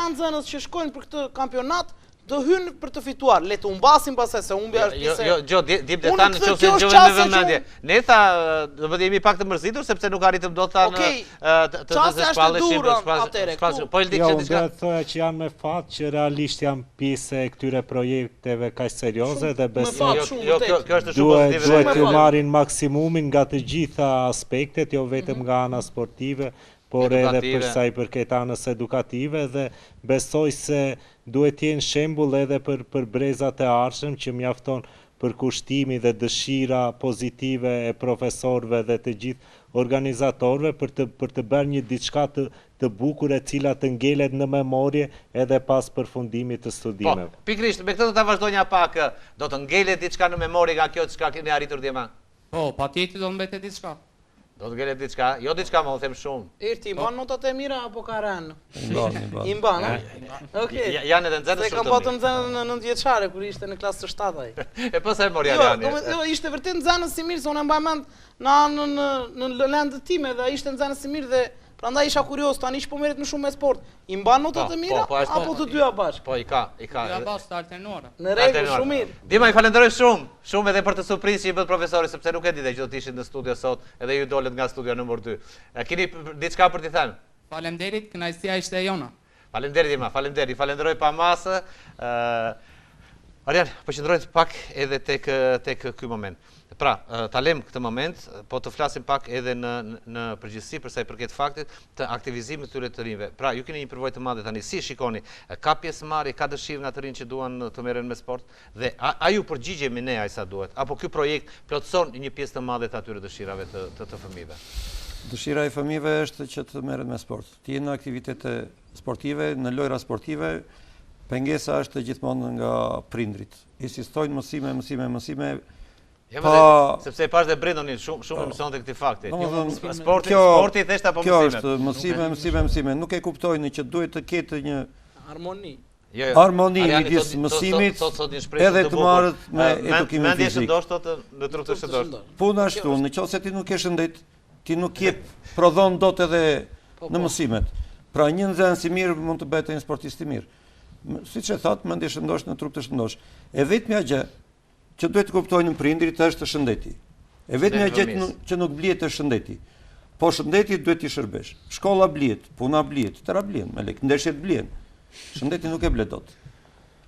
nxënës që shkojnë për këtë kampionat do hynë për të fituar, le të humbasin pastaj se humbja është pjesë. Jo, dip të tanë nëse gjove me vëmendje. Ne tha, do të jemi pak të mërzitur sepse nuk arritëm dot ta të shpalleshim. Po Eldi që diçka thoya që janë me fat që realisht janë pjesë e këtyre projekteve kaq serioze dhe besoj kjo është shumë pozitive. Duhet të marrin maksimumin nga të gjitha aspektet, jo vetëm nga ana sportive, por edhe për sa i përket anës edukative dhe besoj se duhet të jenë shembull edhe për brezat e ardhshëm që mjafton për kushtimi dhe dëshira pozitive e profesorëve dhe të gjithë organizatorëve për të bërë një diçka të bukur e cila të ngelet në memorie edhe pas përfundimit të studimeve. Po, pikrisht, me këtë do ta vazhdonja pak, do të ngelet diçka në memorie nga kjo çka keni arritur dje më. Po, patjetër do mbetet diçka. Do të ngelet diçka, jo diçka më, them shumë. Erti, mban notat e mira apo ka rënë? I mban, a? Okej. Janë edhe nxënës shumë. Se kam patur nxënën në 9 vjeçare kur ishte në klasë të 7 ai. E po sa e mori Ariani. Jo, ishte vërtet nxënës si mirë, se unë mbaj mend në lëndët time dhe ishte nxënës si mirë dhe prandaj isha kurioz tani që po merret më shumë me sport. I mban notat e mira apo të dyja bashkë? Po i ka. Dyja bashkë të alternuara. Në rregull, shumë mirë. Dima, i falenderoj shumë edhe për të surprizë që i bët profesori, sepse nuk e dite që do të ishin në studio sot, edhe ju dolet nga studio nëmër 2. Keni diçka për t'i thënë? Faleminderit, kënaqësia ishte e jona. Faleminderit Dima, falenderoj pa masë. Arjan, përqendrojmë pak edhe tek ky moment. Pra, ta lëm këtë moment, po të flasim pak edhe në përgjithësi për sa i përket faktit të aktivizimit të të rinjve. Pra, ju keni një përvojë të madhe tani, si shikoni, ka pjesëmarrje, ka dëshirë nga të rinj që duan të merren me sport dhe a ju përgjigjemi ne ai sa duhet, apo ky projekt plotëson një pjesë të madhe të atyre dëshirave të fëmijëve? Dëshira e fëmijëve është që të merren me sport, të jenë në aktivitete sportive, në lojra sportive. Pengesa është gjithmonë nga prindrit. Insistojnë mësime. Sepse e pash dhe Brendonin shumë mëson të këtij fakti. Sporti thjesht apo mësimet? Kjo është mësime. Nuk e kuptojnë që duhet të ketë një harmoni. Harmoni midis mësimit edhe të marrët me edukimin fizik. Në trup të shëndosh. Puna ashtu, nëse ti nuk ke shëndet, ti nuk jep prodhon dot edhe në mësimet. Pra një nxënës i mirë mund të bëhet një sportist i mirë. Siç e thot, mendje shëndosh në trup të shëndosh. E vetmja gjë që duhet të kuptojnë prindrit është shëndeti. E vetmja gjë që nuk blihet është shëndeti. Po shëndeti duhet t'i shërbesh. Shkolla blihet, puna blihet, tëra blihen, me lek, ndeshjet blihen. Shëndeti nuk e blet dot.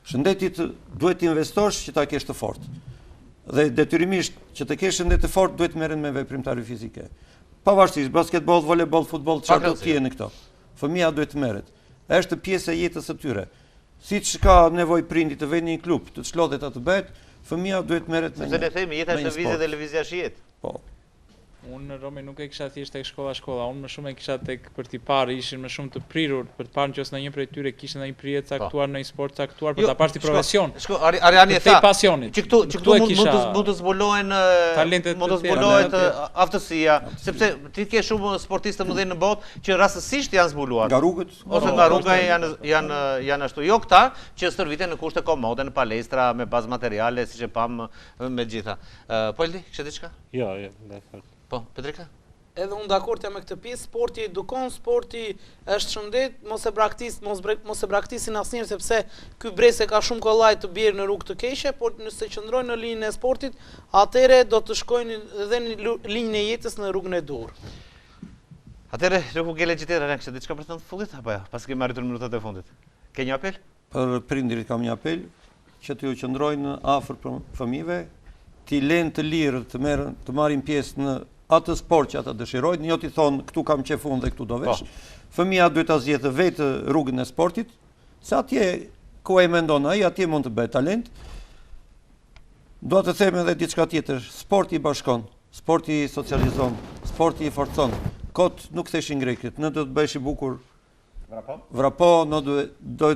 Shëndetit duhet të investosh që ta kesh të fortë. Dhe detyrimisht që të kesh shëndet të fortë duhet merren me veprimtari fizike. Pavarësisht basketboll, volebol, futboll, çfarë do të jenë këto. Fëmia duhet të merret. Është pjesë e jetës së tyre. Siç ka nevojë prindi të vënë në një klub, të çlodhet atë bëhet, fëmia duhet merret me. Sepse ne themi jeta është lëvizje dhe lëvizja është jetë. Po. Unë në Romi nuk e kisha thjesht tek shkolla, unë më shumë e kisha tek për t'i parë, ishin më shumë të prirur për të parë nëse në një prej tyre kishin ndonjë prirje të caktuar në një sport të caktuar për ta parë si profesion. Ariani e tha pasionit. Që këtu mund të zbulohen talentet, mund të zbulohet aftësia, sepse ti ke shumë sportistë të mëdhenj në botë që rastësisht janë zbuluar. Nga rrugët ose nga rruga janë ashtu. Jo këta që stërviten në kushte komode, në palestra me bazë materiale, siç e pam me gjitha. Po Eldi, kishe diçka? Jo, dakor. Po, Petrika? Edhe unë dakord jam me këtë pjesë, sporti edukon, sporti është shëndet, mos e braktisin asnjëherë sepse ky brez e ka shumë kollaj të bjerë në rrugë të keqe, por nëse qëndrojnë në linjën e sportit, atëherë do të shkojnë edhe në linjën e jetës në rrugën e dur. Atëherë, nuk u gele gjithë tjetër, kishte diçka për të fundit apo jo? Pasi kemi arritur minutat e fundit. Ke një apel? Për prindrit kam një apel që të qëndrojnë afër fëmijëve, t'i lënë të lirë të marrin pjesë në atë sport që ata dëshirojnë, jo t'i thonë këtu kam qefun dhe këtu do vesh. Fëmia duhet ta zgjedhë vetë rrugën e sportit, se atje ku e mendon ai, atje mund të bëhet talent. Dua të them edhe diçka tjetër, sporti i bashkon, sporti i socializon, sporti i forcon. Kot nuk theshin grekët, në do të bëhesh i bukur vrapo, në do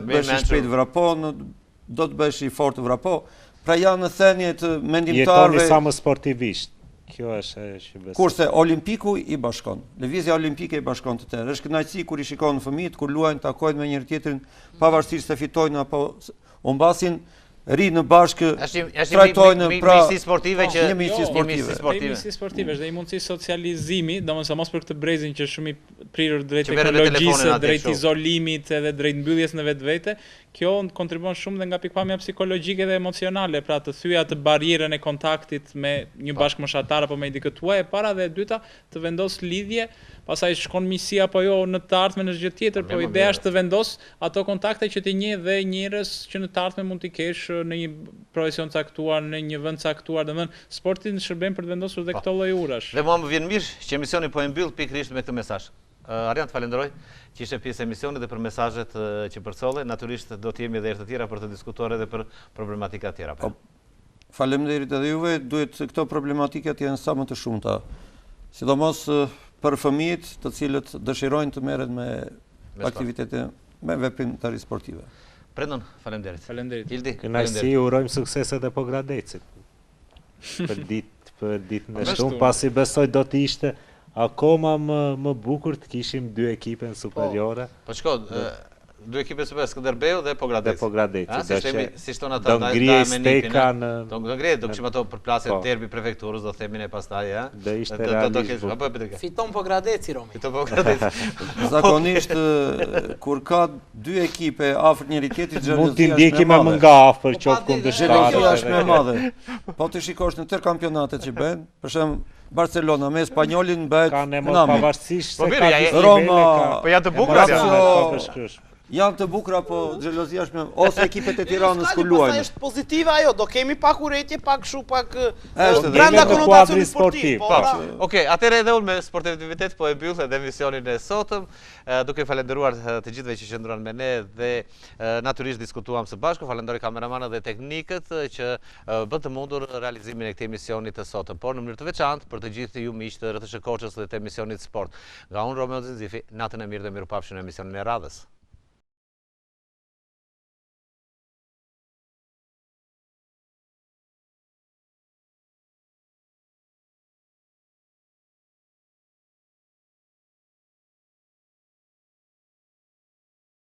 të bëhesh i shpejt vrapo, në do të bëhesh i fortë vrapo. Pra janë në thënie të mendimtarëve. Jetoni sa më sportivisht. Kjo është që besoj. Kurse Olimpiku i bashkon. Lëvizja olimpike i bashkon të tërë. Është kënaqësi kur i shikon fëmijët, kur luajnë, takojnë me njëri tjetrin, pavarësisht se fitojnë apo humbasin, rinë bashkë, trajtojnë pra misi sportive që një misi sportive, është dhe një mundësi socializimi, domethënë mos për këtë brezin që shumë i prirur drejt teknologjisë, drejt izolimit edhe drejt mbylljes në vetvete. Kjo kontribon shumë dhe nga pikpamja psikologjike dhe emocionale, pra të thyej atë barrierën e kontaktit me një bashkëmoshatar apo me dikë tuaj, e para dhe e dyta të vendos lidhje, pastaj shkon misi apo jo në të ardhmen në çdo tjetër, po ideja është të vendos ato kontakte që ti njeh dhe njerëz që në të ardhmen mund t'i kesh në një profesion caktuar, në një vend caktuar, domethënë sporti shërben për të vendosur dhe këto lloj urash. Dhe mua më vjen mirë që emisioni po e mbyll pikërisht me këtë mesazh. Arjan, të falenderoj që ishe pjesë e emisionit dhe për mesazhet që përcolle. Natyrisht do të jemi edhe herë të tjera për të diskutuar edhe për problematika të tjera. Faleminderit edhe juve, duhet këto problematika të jenë sa më të shumta. Sidomos për fëmijët të cilët dëshirojnë të merren me aktivitete me veprimtari sportive. Brendon, faleminderit. Faleminderit. Hildi, kënaqësi, urojmë sukses edhe po Gradecit. Për ditën e shtunë, pasi besoj do të ishte akoma më bukur të kishim dy ekipe në superiore. Po shko, dy ekipe superiore, Skënderbeu dhe Pogradeci. Si shton ata do ngrihet steka në do ngrihet, do kishim ato përplasje derbi prefekturës, do themin e pastaj, ha. Do ishte realisht. Fiton Pogradeci, Romi. Fiton Pogradeci. Zakonisht kur ka dy ekipe afër njëri tjetrit, mund t'i ndjekim më nga afër qoftë kundërshtar. Është më e madhe. Po ti shikosh në tërë kampionatet që bën, për shemb Barcelona me Spanjolin bëhet pavarësisht se ka Roma, po ja të bukur Janë të bukura, po xhelozia është ose ekipet e Tiranës ku luajnë. Është pozitive ajo, do kemi pak urrëtie, pak kështu, pak brenda konotacionit sportiv. Okej, atëherë edhe unë me sportivitet po e mbyll edhe emisionin e sotëm, duke falenderuar të gjithëve që qëndruan me ne dhe natyrisht diskutuam së bashku. Falenderoj kameramanët dhe teknikët që bën të mundur realizimin e këtij emisioni të sotëm, por në mënyrë të veçantë për të gjithë ju miq të RTS Koçës dhe të emisionit sport. Nga unë Romeo Zinzifi, natën e mirë dhe mirupafshim në emisionin e radhës.